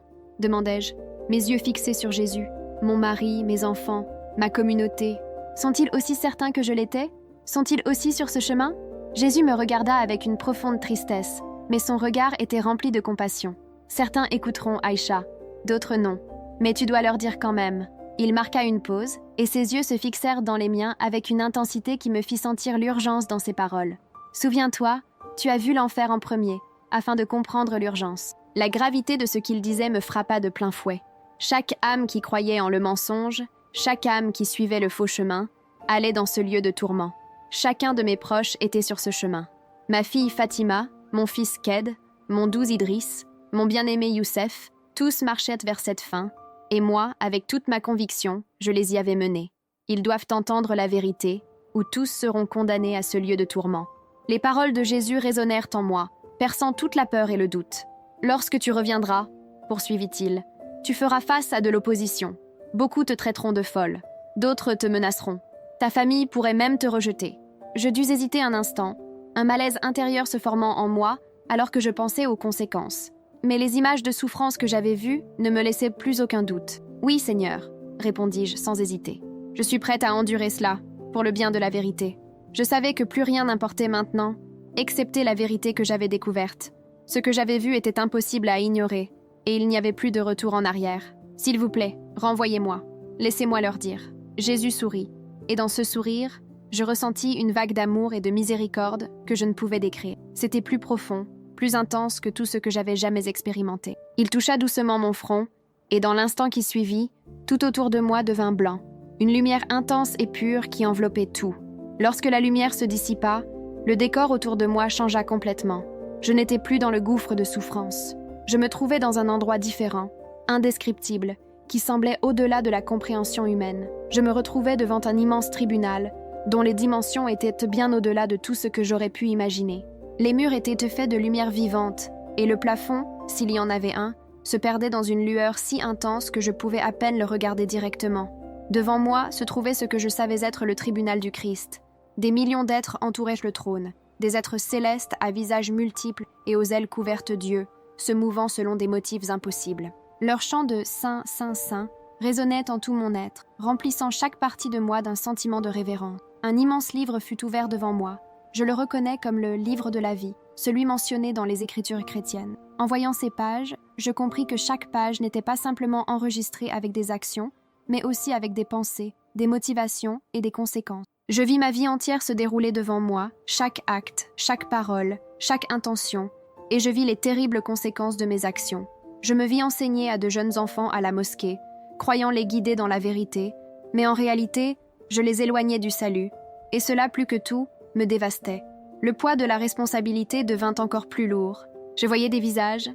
demandai-je, mes yeux fixés sur Jésus. Mon mari, mes enfants, ma communauté. Sont-ils aussi certains que je l'étais ? Sont-ils aussi sur ce chemin ? Jésus me regarda avec une profonde tristesse, mais son regard était rempli de compassion. Certains écouteront, Aïcha, d'autres non. Mais tu dois leur dire quand même. Il marqua une pause, et ses yeux se fixèrent dans les miens avec une intensité qui me fit sentir l'urgence dans ses paroles. Souviens-toi, tu as vu l'enfer en premier, afin de comprendre l'urgence. La gravité de ce qu'il disait me frappa de plein fouet. Chaque âme qui croyait en le mensonge, chaque âme qui suivait le faux chemin, allait dans ce lieu de tourment. Chacun de mes proches était sur ce chemin. Ma fille Fatima, mon fils Ked, mon doux Idriss, mon bien-aimé Youssef, tous marchaient vers cette fin, et moi, avec toute ma conviction, je les y avais menés. Ils doivent entendre la vérité, ou tous seront condamnés à ce lieu de tourment. Les paroles de Jésus résonnèrent en moi, perçant toute la peur et le doute. « Lorsque tu reviendras, poursuivit-il, tu feras face à de l'opposition. Beaucoup te traiteront de folle, d'autres te menaceront. Ta famille pourrait même te rejeter. » Je dus hésiter un instant, un malaise intérieur se formant en moi alors que je pensais aux conséquences. Mais les images de souffrance que j'avais vues ne me laissaient plus aucun doute. « Oui, Seigneur, » répondis-je sans hésiter. « Je suis prête à endurer cela, pour le bien de la vérité. » Je savais que plus rien n'importait maintenant, excepté la vérité que j'avais découverte. Ce que j'avais vu était impossible à ignorer, et il n'y avait plus de retour en arrière. « S'il vous plaît, renvoyez-moi. Laissez-moi leur dire. » Jésus sourit, et dans ce sourire, je ressentis une vague d'amour et de miséricorde que je ne pouvais décrire. C'était plus profond, plus intense que tout ce que j'avais jamais expérimenté. Il toucha doucement mon front, et dans l'instant qui suivit, tout autour de moi devint blanc, une lumière intense et pure qui enveloppait tout. Lorsque la lumière se dissipa, le décor autour de moi changea complètement. Je n'étais plus dans le gouffre de souffrance. Je me trouvais dans un endroit différent, indescriptible, qui semblait au-delà de la compréhension humaine. Je me retrouvais devant un immense tribunal, dont les dimensions étaient bien au-delà de tout ce que j'aurais pu imaginer. Les murs étaient faits de lumière vivante, et le plafond, s'il y en avait un, se perdait dans une lueur si intense que je pouvais à peine le regarder directement. Devant moi se trouvait ce que je savais être le tribunal du Christ. Des millions d'êtres entouraient le trône, des êtres célestes à visages multiples et aux ailes couvertes d'yeux, se mouvant selon des motifs impossibles. Leur chant de « Saint, Saint, Saint » résonnait en tout mon être, remplissant chaque partie de moi d'un sentiment de révérence. Un immense livre fut ouvert devant moi. Je le reconnais comme le livre de la vie, celui mentionné dans les Écritures chrétiennes. En voyant ces pages, je compris que chaque page n'était pas simplement enregistrée avec des actions, mais aussi avec des pensées, des motivations et des conséquences. Je vis ma vie entière se dérouler devant moi, chaque acte, chaque parole, chaque intention, et je vis les terribles conséquences de mes actions. Je me vis enseigner à de jeunes enfants à la mosquée, croyant les guider dans la vérité, mais en réalité, je les éloignais du salut, et cela plus que tout, me dévastait. Le poids de la responsabilité devint encore plus lourd. Je voyais des visages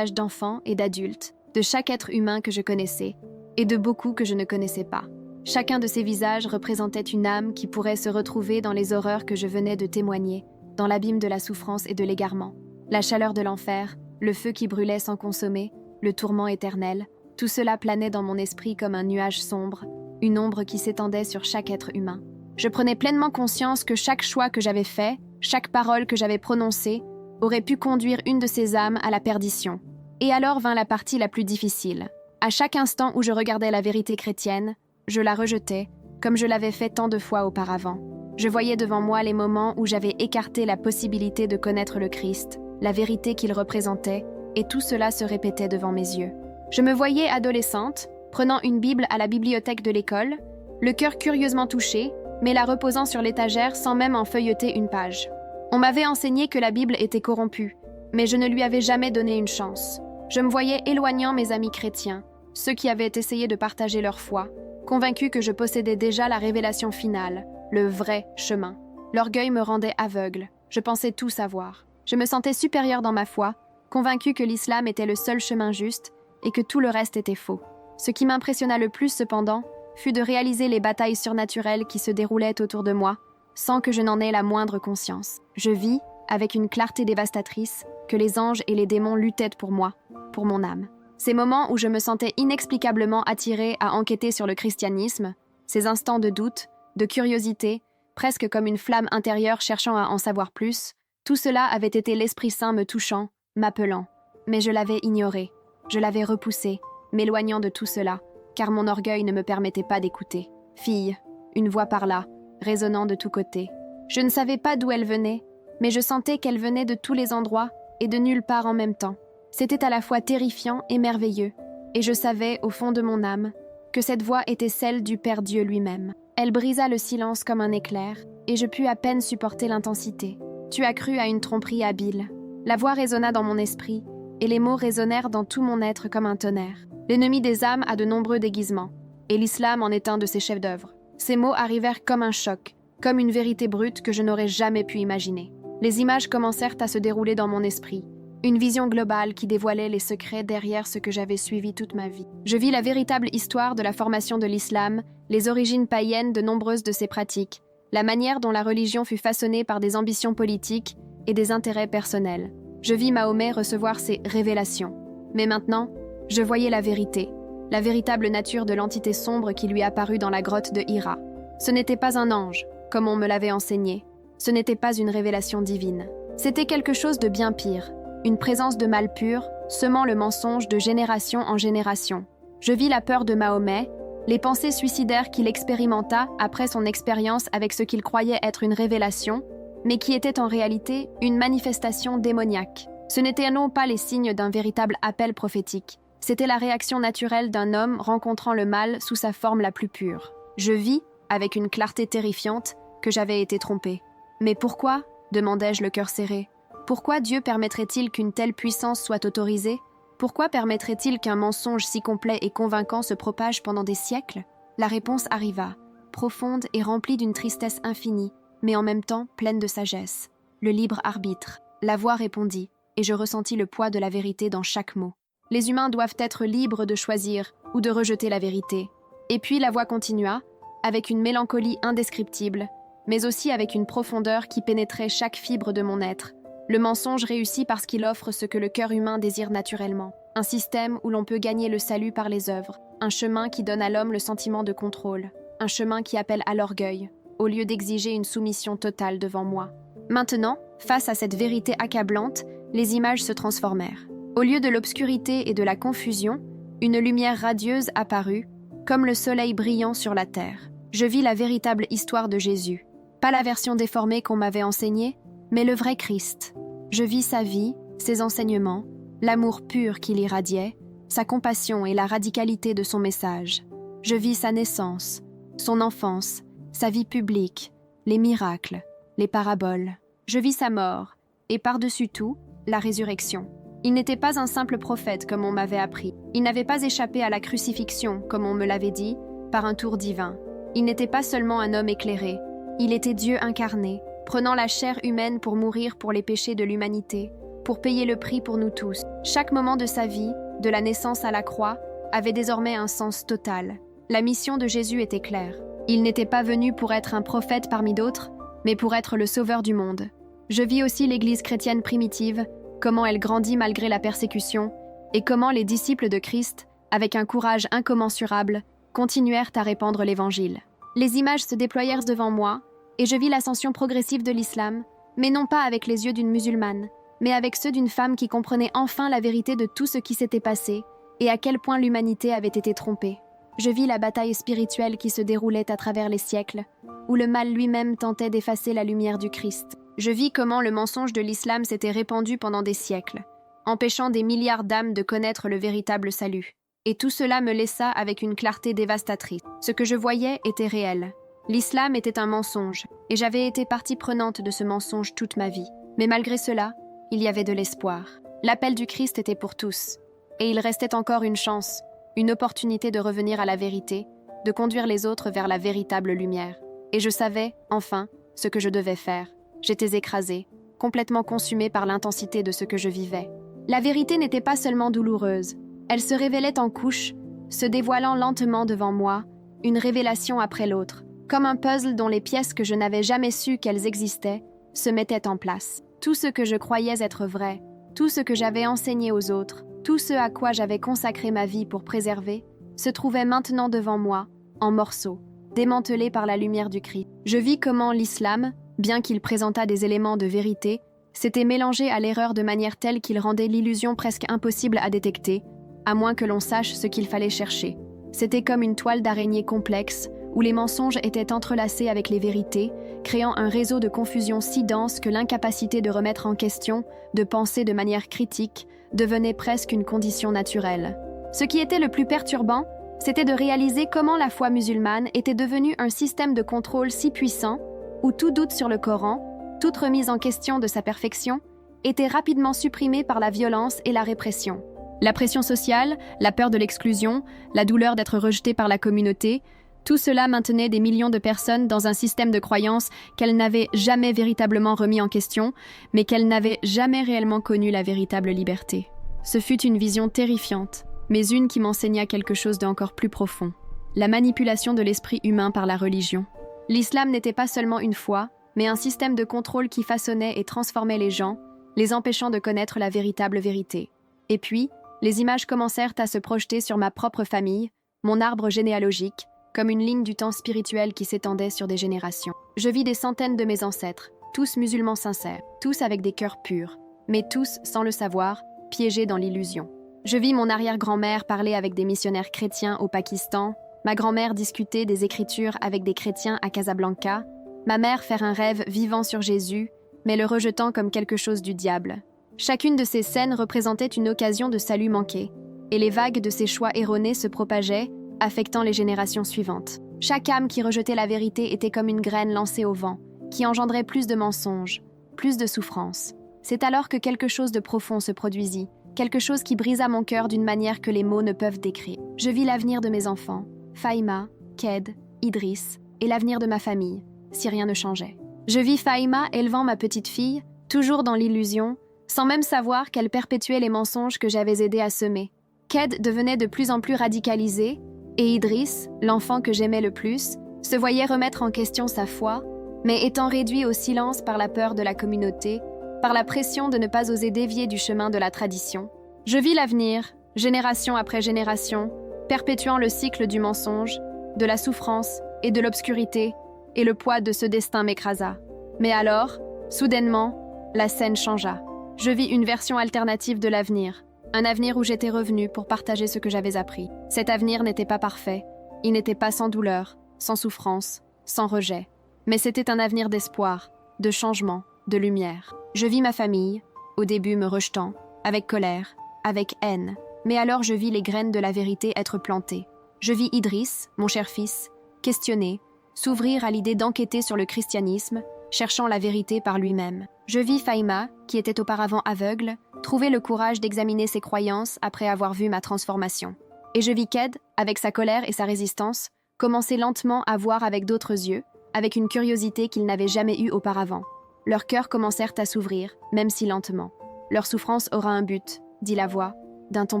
d'enfants et d'adultes, de chaque être humain que je connaissais, et de beaucoup que je ne connaissais pas. Chacun de ces visages représentait une âme qui pourrait se retrouver dans les horreurs que je venais de témoigner, dans l'abîme de la souffrance et de l'égarement. La chaleur de l'enfer, le feu qui brûlait sans consommer, le tourment éternel, tout cela planait dans mon esprit comme un nuage sombre, une ombre qui s'étendait sur chaque être humain. Je prenais pleinement conscience que chaque choix que j'avais fait, chaque parole que j'avais prononcée, aurait pu conduire une de ces âmes à la perdition. Et alors vint la partie la plus difficile. À chaque instant où je regardais la vérité chrétienne, je la rejetais, comme je l'avais fait tant de fois auparavant. Je voyais devant moi les moments où j'avais écarté la possibilité de connaître le Christ, la vérité qu'il représentait, et tout cela se répétait devant mes yeux. Je me voyais adolescente, prenant une Bible à la bibliothèque de l'école, le cœur curieusement touché, mais la reposant sur l'étagère sans même en feuilleter une page. On m'avait enseigné que la Bible était corrompue, mais je ne lui avais jamais donné une chance. Je me voyais éloignant mes amis chrétiens, ceux qui avaient essayé de partager leur foi, convaincus que je possédais déjà la révélation finale, le vrai chemin. L'orgueil me rendait aveugle, je pensais tout savoir. Je me sentais supérieure dans ma foi, convaincue que l'islam était le seul chemin juste et que tout le reste était faux. Ce qui m'impressionna le plus cependant, fut de réaliser les batailles surnaturelles qui se déroulaient autour de moi, sans que je n'en aie la moindre conscience. Je vis, avec une clarté dévastatrice, que les anges et les démons luttaient pour moi, pour mon âme. Ces moments où je me sentais inexplicablement attirée à enquêter sur le christianisme, ces instants de doute, de curiosité, presque comme une flamme intérieure cherchant à en savoir plus, tout cela avait été l'Esprit Saint me touchant, m'appelant. Mais je l'avais ignoré, je l'avais repoussé, m'éloignant de tout cela, car mon orgueil ne me permettait pas d'écouter. Fille, une voix parla, résonnant de tous côtés. Je ne savais pas d'où elle venait, mais je sentais qu'elle venait de tous les endroits et de nulle part en même temps. C'était à la fois terrifiant et merveilleux, et je savais, au fond de mon âme, que cette voix était celle du Père Dieu lui-même. Elle brisa le silence comme un éclair, et je pus à peine supporter l'intensité. Tu as cru à une tromperie habile. La voix résonna dans mon esprit, et les mots résonnèrent dans tout mon être comme un tonnerre. L'ennemi des âmes a de nombreux déguisements, et l'islam en est un de ses chefs-d'œuvre. Ces mots arrivèrent comme un choc, comme une vérité brute que je n'aurais jamais pu imaginer. Les images commencèrent à se dérouler dans mon esprit, une vision globale qui dévoilait les secrets derrière ce que j'avais suivi toute ma vie. Je vis la véritable histoire de la formation de l'islam, les origines païennes de nombreuses de ses pratiques, la manière dont la religion fut façonnée par des ambitions politiques et des intérêts personnels. Je vis Mahomet recevoir ses révélations. Mais maintenant, je voyais la vérité, la véritable nature de l'entité sombre qui lui apparut dans la grotte de Hira. Ce n'était pas un ange, comme on me l'avait enseigné. Ce n'était pas une révélation divine. C'était quelque chose de bien pire, une présence de mal pur, semant le mensonge de génération en génération. Je vis la peur de Mahomet, les pensées suicidaires qu'il expérimenta après son expérience avec ce qu'il croyait être une révélation, mais qui était en réalité une manifestation démoniaque. Ce n'étaient non pas les signes d'un véritable appel prophétique. C'était la réaction naturelle d'un homme rencontrant le mal sous sa forme la plus pure. Je vis, avec une clarté terrifiante, que j'avais été trompée. Mais pourquoi ? Demandai-je le cœur serré. Pourquoi Dieu permettrait-il qu'une telle puissance soit autorisée ? Pourquoi permettrait-il qu'un mensonge si complet et convaincant se propage pendant des siècles ? La réponse arriva, profonde et remplie d'une tristesse infinie, mais en même temps pleine de sagesse. Le libre arbitre. La voix répondit, et je ressentis le poids de la vérité dans chaque mot. Les humains doivent être libres de choisir ou de rejeter la vérité. Et puis la voix continua, avec une mélancolie indescriptible, mais aussi avec une profondeur qui pénétrait chaque fibre de mon être. Le mensonge réussit parce qu'il offre ce que le cœur humain désire naturellement. un système où l'on peut gagner le salut par les œuvres, un chemin qui donne à l'homme le sentiment de contrôle, un chemin qui appelle à l'orgueil, au lieu d'exiger une soumission totale devant moi. Maintenant, face à cette vérité accablante, les images se transformèrent. Au lieu de l'obscurité et de la confusion, une lumière radieuse apparut, comme le soleil brillant sur la terre. Je vis la véritable histoire de Jésus. Pas la version déformée qu'on m'avait enseignée, mais le vrai Christ. Je vis sa vie, ses enseignements, l'amour pur qu'il irradiait, sa compassion et la radicalité de son message. Je vis sa naissance, son enfance, sa vie publique, les miracles, les paraboles. Je vis sa mort, et par-dessus tout, la résurrection. Il n'était pas un simple prophète comme on m'avait appris. Il n'avait pas échappé à la crucifixion, comme on me l'avait dit, par un tour divin. Il n'était pas seulement un homme éclairé. Il était Dieu incarné, prenant la chair humaine pour mourir pour les péchés de l'humanité, pour payer le prix pour nous tous. Chaque moment de sa vie, de la naissance à la croix, avait désormais un sens total. La mission de Jésus était claire. Il n'était pas venu pour être un prophète parmi d'autres, mais pour être le sauveur du monde. Je vis aussi l'Église chrétienne primitive, comment elle grandit malgré la persécution, et comment les disciples de Christ, avec un courage incommensurable, continuèrent à répandre l'Évangile. Les images se déployèrent devant moi, et je vis l'ascension progressive de l'islam, mais non pas avec les yeux d'une musulmane, mais avec ceux d'une femme qui comprenait enfin la vérité de tout ce qui s'était passé, et à quel point l'humanité avait été trompée. Je vis la bataille spirituelle qui se déroulait à travers les siècles, où le mal lui-même tentait d'effacer la lumière du Christ. Je vis comment le mensonge de l'islam s'était répandu pendant des siècles, empêchant des milliards d'âmes de connaître le véritable salut. Et tout cela me laissa avec une clarté dévastatrice. Ce que je voyais était réel. L'islam était un mensonge, et j'avais été partie prenante de ce mensonge toute ma vie. Mais malgré cela, il y avait de l'espoir. L'appel du Christ était pour tous. Et il restait encore une chance, une opportunité de revenir à la vérité, de conduire les autres vers la véritable lumière. Et je savais, enfin, ce que je devais faire. J'étais écrasée, complètement consumée par l'intensité de ce que je vivais. La vérité n'était pas seulement douloureuse. Elle se révélait en couches, se dévoilant lentement devant moi, une révélation après l'autre, comme un puzzle dont les pièces que je n'avais jamais su qu'elles existaient se mettaient en place. Tout ce que je croyais être vrai, tout ce que j'avais enseigné aux autres, tout ce à quoi j'avais consacré ma vie pour préserver, se trouvait maintenant devant moi, en morceaux, démantelé par la lumière du Christ. Je vis comment l'islam, bien qu'il présentât des éléments de vérité, s'était mélangé à l'erreur de manière telle qu'il rendait l'illusion presque impossible à détecter, à moins que l'on sache ce qu'il fallait chercher. C'était comme une toile d'araignée complexe, où les mensonges étaient entrelacés avec les vérités, créant un réseau de confusion si dense que l'incapacité de remettre en question, de penser de manière critique, devenait presque une condition naturelle. Ce qui était le plus perturbant, c'était de réaliser comment la foi musulmane était devenue un système de contrôle si puissant, où tout doute sur le Coran, toute remise en question de sa perfection, était rapidement supprimé par la violence et la répression. La pression sociale, la peur de l'exclusion, la douleur d'être rejeté par la communauté, tout cela maintenait des millions de personnes dans un système de croyances qu'elles n'avaient jamais véritablement remis en question, mais qu'elles n'avaient jamais réellement connu la véritable liberté. Ce fut une vision terrifiante, mais une qui m'enseigna quelque chose d'encore plus profond. La manipulation de l'esprit humain par la religion. L'islam n'était pas seulement une foi, mais un système de contrôle qui façonnait et transformait les gens, les empêchant de connaître la véritable vérité. Et puis, les images commencèrent à se projeter sur ma propre famille, mon arbre généalogique, comme une ligne du temps spirituel qui s'étendait sur des générations. Je vis des centaines de mes ancêtres, tous musulmans sincères, tous avec des cœurs purs, mais tous, sans le savoir, piégés dans l'illusion. Je vis mon arrière-grand-mère parler avec des missionnaires chrétiens au Pakistan, ma grand-mère discuter des Écritures avec des chrétiens à Casablanca, ma mère faire un rêve vivant sur Jésus, mais le rejetant comme quelque chose du diable. Chacune de ces scènes représentait une occasion de salut manqué, et les vagues de ces choix erronés se propageaient, affectant les générations suivantes. Chaque âme qui rejetait la vérité était comme une graine lancée au vent, qui engendrait plus de mensonges, plus de souffrances. C'est alors que quelque chose de profond se produisit, quelque chose qui brisa mon cœur d'une manière que les mots ne peuvent décrire. Je vis l'avenir de mes enfants, Fahima, Ked, Idriss, et l'avenir de ma famille, si rien ne changeait. Je vis Fahima élevant ma petite fille, toujours dans l'illusion, sans même savoir qu'elle perpétuait les mensonges que j'avais aidé à semer. Ked devenait de plus en plus radicalisé, et Idriss, l'enfant que j'aimais le plus, se voyait remettre en question sa foi, mais étant réduit au silence par la peur de la communauté, par la pression de ne pas oser dévier du chemin de la tradition. Je vis l'avenir, génération après génération, perpétuant le cycle du mensonge, de la souffrance et de l'obscurité, et le poids de ce destin m'écrasa. Mais alors, soudainement, la scène changea. Je vis une version alternative de l'avenir, un avenir où j'étais revenue pour partager ce que j'avais appris. Cet avenir n'était pas parfait, il n'était pas sans douleur, sans souffrance, sans rejet, mais c'était un avenir d'espoir, de changement, de lumière. Je vis ma famille, au début me rejetant, avec colère, avec haine, mais alors je vis les graines de la vérité être plantées. Je vis Idriss, mon cher fils, questionner, s'ouvrir à l'idée d'enquêter sur le christianisme, cherchant la vérité par lui-même. Je vis Faïma, qui était auparavant aveugle, trouver le courage d'examiner ses croyances après avoir vu ma transformation. Et je vis Ked, avec sa colère et sa résistance, commencer lentement à voir avec d'autres yeux, avec une curiosité qu'ils n'avaient jamais eue auparavant. Leurs cœurs commencèrent à s'ouvrir, même si lentement. Leur souffrance aura un but, dit la voix, d'un ton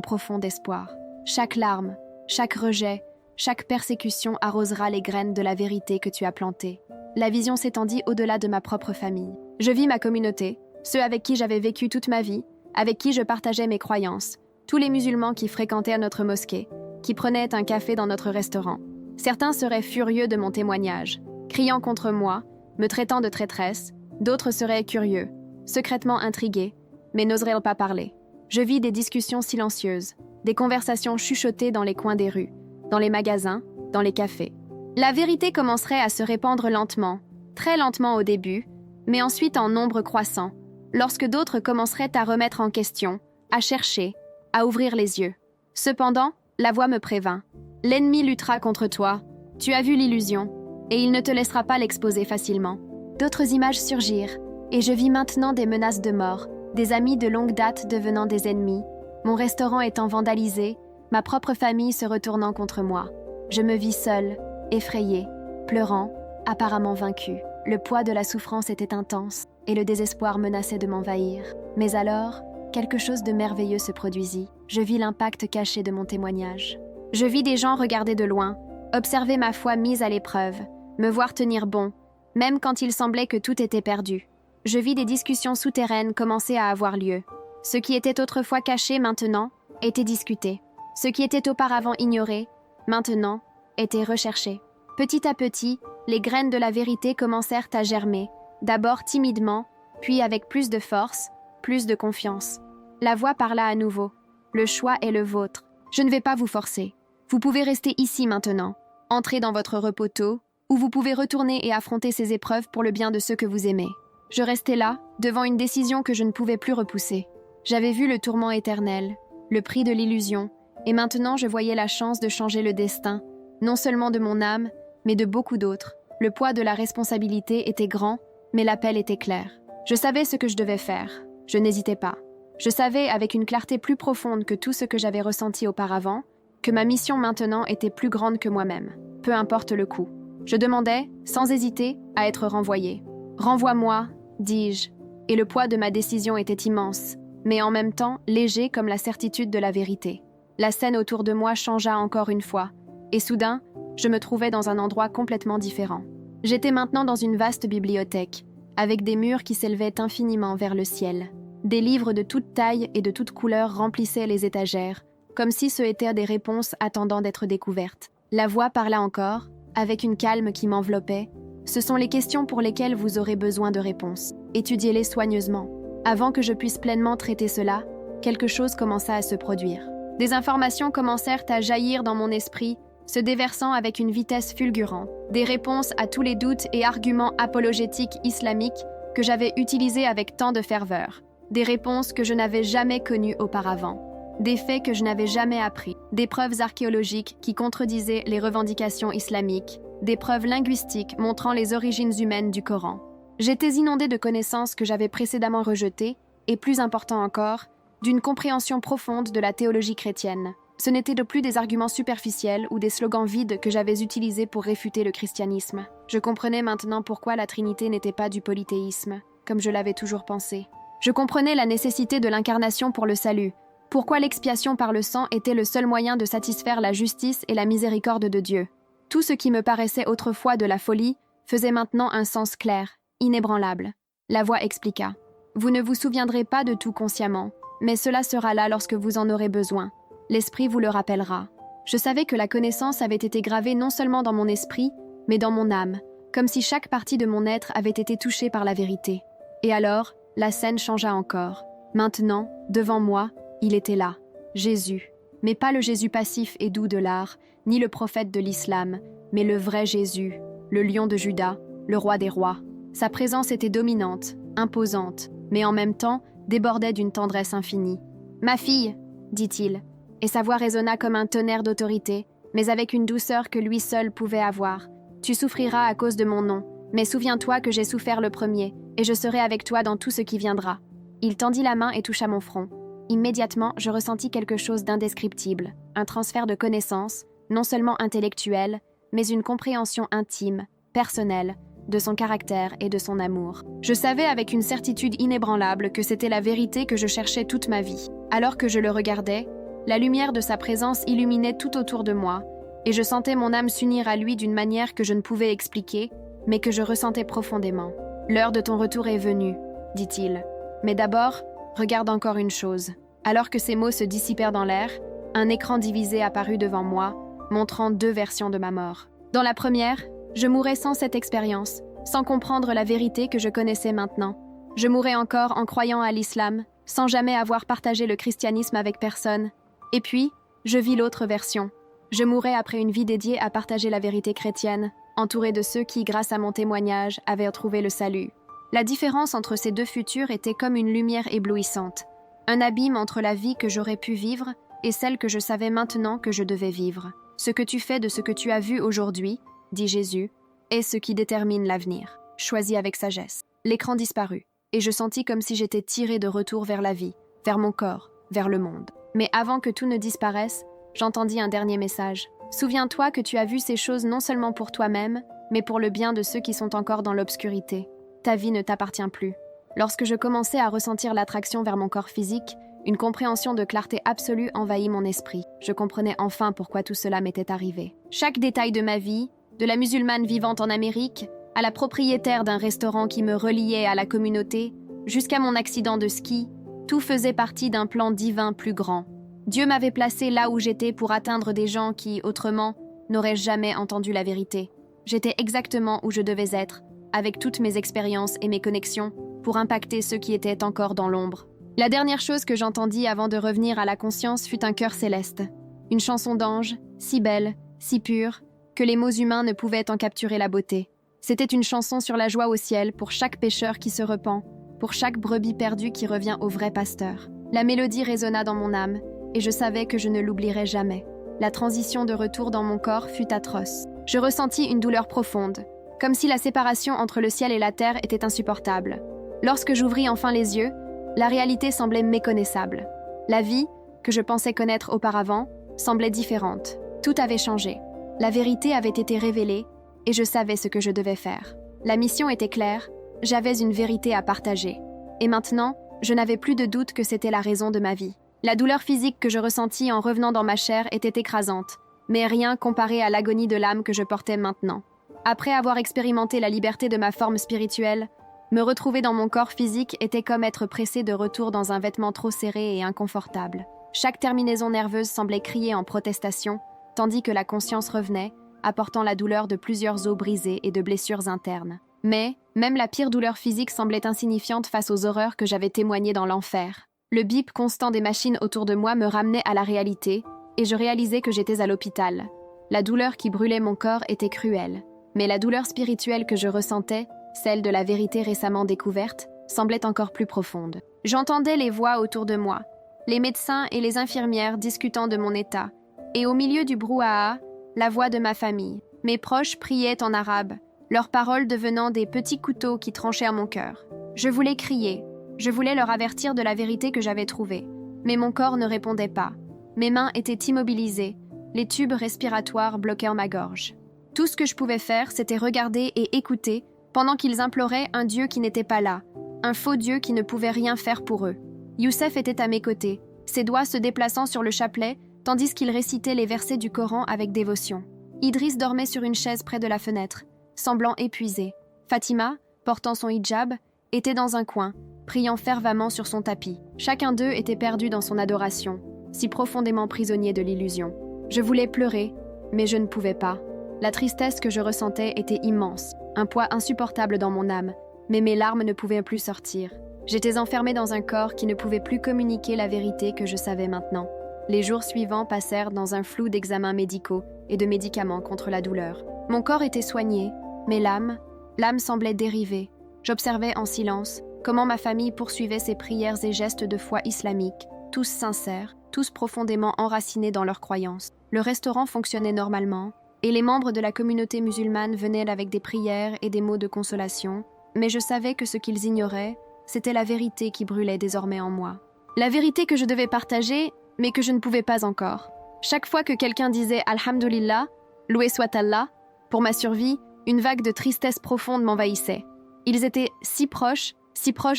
profond d'espoir. Chaque larme, chaque rejet, chaque persécution arrosera les graines de la vérité que tu as plantées. La vision s'étendit au-delà de ma propre famille. Je vis ma communauté, ceux avec qui j'avais vécu toute ma vie, avec qui je partageais mes croyances, tous les musulmans qui fréquentaient notre mosquée, qui prenaient un café dans notre restaurant. Certains seraient furieux de mon témoignage, criant contre moi, me traitant de traîtresse, d'autres seraient curieux, secrètement intrigués, mais n'oseraient pas parler. Je vis des discussions silencieuses, des conversations chuchotées dans les coins des rues, dans les magasins, dans les cafés. La vérité commencerait à se répandre lentement, très lentement au début, mais ensuite en nombre croissant, lorsque d'autres commenceraient à remettre en question, à chercher, à ouvrir les yeux. Cependant, la voix me prévint. L'ennemi luttera contre toi, tu as vu l'illusion, et il ne te laissera pas l'exposer facilement. D'autres images surgirent, et je vis maintenant des menaces de mort, des amis de longue date devenant des ennemis, mon restaurant étant vandalisé, ma propre famille se retournant contre moi. Je me vis seule, effrayée, pleurant, apparemment vaincue. Le poids de la souffrance était intense, et le désespoir menaçait de m'envahir. Mais alors, quelque chose de merveilleux se produisit. Je vis l'impact caché de mon témoignage. Je vis des gens regarder de loin, observer ma foi mise à l'épreuve, me voir tenir bon, même quand il semblait que tout était perdu. Je vis des discussions souterraines commencer à avoir lieu. Ce qui était autrefois caché maintenant était discuté. Ce qui était auparavant ignoré, maintenant, était recherché. Petit à petit, les graines de la vérité commencèrent à germer, d'abord timidement, puis avec plus de force, plus de confiance. La voix parla à nouveau. Le choix est le vôtre. Je ne vais pas vous forcer. Vous pouvez rester ici maintenant, entrer dans votre repos tôt, ou vous pouvez retourner et affronter ces épreuves pour le bien de ceux que vous aimez. Je restais là, devant une décision que je ne pouvais plus repousser. J'avais vu le tourment éternel, le prix de l'illusion, et maintenant je voyais la chance de changer le destin, non seulement de mon âme, mais de beaucoup d'autres. Le poids de la responsabilité était grand, mais l'appel était clair. Je savais ce que je devais faire. Je n'hésitais pas. Je savais avec une clarté plus profonde que tout ce que j'avais ressenti auparavant, que ma mission maintenant était plus grande que moi-même, peu importe le coût. Je demandais, sans hésiter, à être renvoyée. « Renvoie-moi », dis-je, et le poids de ma décision était immense, mais en même temps léger comme la certitude de la vérité. La scène autour de moi changea encore une fois, et soudain, je me trouvais dans un endroit complètement différent. J'étais maintenant dans une vaste bibliothèque, avec des murs qui s'élevaient infiniment vers le ciel. Des livres de toute taille et de toutes couleurs remplissaient les étagères, comme si ce étaient des réponses attendant d'être découvertes. La voix parla encore, avec une calme qui m'enveloppait. Ce sont les questions pour lesquelles vous aurez besoin de réponses. Étudiez-les soigneusement. Avant que je puisse pleinement traiter cela, quelque chose commença à se produire. Des informations commencèrent à jaillir dans mon esprit, se déversant avec une vitesse fulgurante. Des réponses à tous les doutes et arguments apologétiques islamiques que j'avais utilisés avec tant de ferveur. Des réponses que je n'avais jamais connues auparavant. Des faits que je n'avais jamais appris. Des preuves archéologiques qui contredisaient les revendications islamiques. Des preuves linguistiques montrant les origines humaines du Coran. J'étais inondée de connaissances que j'avais précédemment rejetées, et plus important encore, d'une compréhension profonde de la théologie chrétienne. Ce n'étaient de plus des arguments superficiels ou des slogans vides que j'avais utilisés pour réfuter le christianisme. Je comprenais maintenant pourquoi la Trinité n'était pas du polythéisme, comme je l'avais toujours pensé. Je comprenais la nécessité de l'incarnation pour le salut, pourquoi l'expiation par le sang était le seul moyen de satisfaire la justice et la miséricorde de Dieu. Tout ce qui me paraissait autrefois de la folie faisait maintenant un sens clair, inébranlable. La voix expliqua. Vous ne vous souviendrez pas de tout consciemment, mais cela sera là lorsque vous en aurez besoin. l'esprit vous le rappellera. Je savais que la connaissance avait été gravée non seulement dans mon esprit, mais dans mon âme, comme si chaque partie de mon être avait été touchée par la vérité. Et alors, la scène changea encore. Maintenant, devant moi, il était là, Jésus. Mais pas le Jésus passif et doux de l'art, ni le prophète de l'islam, mais le vrai Jésus, le lion de Juda, le roi des rois. Sa présence était dominante, imposante, mais en même temps débordait d'une tendresse infinie. « Ma fille !» dit-il, et sa voix résonna comme un tonnerre d'autorité, mais avec une douceur que lui seul pouvait avoir. « Tu souffriras à cause de mon nom, mais souviens-toi que j'ai souffert le premier, et je serai avec toi dans tout ce qui viendra. » Il tendit la main et toucha mon front. Immédiatement, je ressentis quelque chose d'indescriptible, un transfert de connaissances, non seulement intellectuel, mais une compréhension intime, personnelle, de son caractère et de son amour. Je savais avec une certitude inébranlable que c'était la vérité que je cherchais toute ma vie. Alors que je le regardais, la lumière de sa présence illuminait tout autour de moi, et je sentais mon âme s'unir à lui d'une manière que je ne pouvais expliquer, mais que je ressentais profondément. « L'heure de ton retour est venue, » dit-il. « Mais d'abord, regarde encore une chose. » Alors que ces mots se dissipèrent dans l'air, un écran divisé apparut devant moi, montrant 2 versions de ma mort. Dans la première, je mourais sans cette expérience, sans comprendre la vérité que je connaissais maintenant. Je mourais encore en croyant à l'islam, sans jamais avoir partagé le christianisme avec personne. Et puis, je vis l'autre version. Je mourais après une vie dédiée à partager la vérité chrétienne, entourée de ceux qui, grâce à mon témoignage, avaient trouvé le salut. La différence entre ces 2 futurs était comme une lumière éblouissante. Un abîme entre la vie que j'aurais pu vivre et celle que je savais maintenant que je devais vivre. Ce que tu fais de ce que tu as vu aujourd'hui, dit Jésus, est ce qui détermine l'avenir. Choisis avec sagesse. L'écran disparut, et je sentis comme si j'étais tirée de retour vers la vie, vers mon corps, vers le monde. Mais avant que tout ne disparaisse, j'entendis un dernier message. Souviens-toi que tu as vu ces choses non seulement pour toi-même, mais pour le bien de ceux qui sont encore dans l'obscurité. Ta vie ne t'appartient plus. Lorsque je commençais à ressentir l'attraction vers mon corps physique, une compréhension de clarté absolue envahit mon esprit. Je comprenais enfin pourquoi tout cela m'était arrivé. Chaque détail de ma vie, de la musulmane vivante en Amérique, à la propriétaire d'un restaurant qui me reliait à la communauté, jusqu'à mon accident de ski, tout faisait partie d'un plan divin plus grand. Dieu m'avait placé là où j'étais pour atteindre des gens qui, autrement, n'auraient jamais entendu la vérité. J'étais exactement où je devais être, avec toutes mes expériences et mes connexions, pour impacter ceux qui étaient encore dans l'ombre. La dernière chose que j'entendis avant de revenir à la conscience fut un chœur céleste. Une chanson d'ange, si belle, si pure, que les mots humains ne pouvaient en capturer la beauté. C'était une chanson sur la joie au ciel pour chaque pécheur qui se repent, pour chaque brebis perdue qui revient au vrai pasteur. La mélodie résonna dans mon âme, et je savais que je ne l'oublierais jamais. La transition de retour dans mon corps fut atroce. Je ressentis une douleur profonde, comme si la séparation entre le ciel et la terre était insupportable. Lorsque j'ouvris enfin les yeux, la réalité semblait méconnaissable. La vie, que je pensais connaître auparavant, semblait différente. Tout avait changé. La vérité avait été révélée, et je savais ce que je devais faire. La mission était claire, j'avais une vérité à partager. Et maintenant, je n'avais plus de doute que c'était la raison de ma vie. La douleur physique que je ressentis en revenant dans ma chair était écrasante, mais rien comparé à l'agonie de l'âme que je portais maintenant. Après avoir expérimenté la liberté de ma forme spirituelle, me retrouver dans mon corps physique était comme être pressé de retour dans un vêtement trop serré et inconfortable. Chaque terminaison nerveuse semblait crier en protestation, tandis que la conscience revenait, apportant la douleur de plusieurs os brisés et de blessures internes. Mais, même la pire douleur physique semblait insignifiante face aux horreurs que j'avais témoignées dans l'enfer. Le bip constant des machines autour de moi me ramenait à la réalité, et je réalisais que j'étais à l'hôpital. La douleur qui brûlait mon corps était cruelle, mais la douleur spirituelle que je ressentais, celle de la vérité récemment découverte, semblait encore plus profonde. J'entendais les voix autour de moi, les médecins et les infirmières discutant de mon état, et au milieu du brouhaha, la voix de ma famille. Mes proches priaient en arabe, leurs paroles devenant des petits couteaux qui tranchèrent mon cœur. Je voulais crier, je voulais leur avertir de la vérité que j'avais trouvée, mais mon corps ne répondait pas. Mes mains étaient immobilisées, les tubes respiratoires bloquaient en ma gorge. Tout ce que je pouvais faire, c'était regarder et écouter pendant qu'ils imploraient un Dieu qui n'était pas là, un faux Dieu qui ne pouvait rien faire pour eux. Youssef était à mes côtés, ses doigts se déplaçant sur le chapelet, tandis qu'il récitait les versets du Coran avec dévotion. Idriss dormait sur une chaise près de la fenêtre, semblant épuisé. Fatima, portant son hijab, était dans un coin, priant fervemment sur son tapis. Chacun d'eux était perdu dans son adoration. si profondément prisonnier de l'illusion. Je voulais pleurer, mais je ne pouvais pas. La tristesse que je ressentais était immense, un poids insupportable dans mon âme, mais mes larmes ne pouvaient plus sortir. J'étais enfermée dans un corps qui ne pouvait plus communiquer la vérité que je savais maintenant. Les jours suivants passèrent dans un flou d'examens médicaux et de médicaments contre la douleur. Mon corps était soigné, mais l'âme semblait dériver. J'observais en silence comment ma famille poursuivait ses prières et gestes de foi islamique, tous sincères, tous profondément enracinés dans leurs croyances. Le restaurant fonctionnait normalement, et les membres de la communauté musulmane venaient avec des prières et des mots de consolation, mais je savais que ce qu'ils ignoraient, c'était la vérité qui brûlait désormais en moi. La vérité que je devais partager, mais que je ne pouvais pas encore. Chaque fois que quelqu'un disait « Alhamdulillah », loué soit Allah, pour ma survie, une vague de tristesse profonde m'envahissait. Ils étaient si proches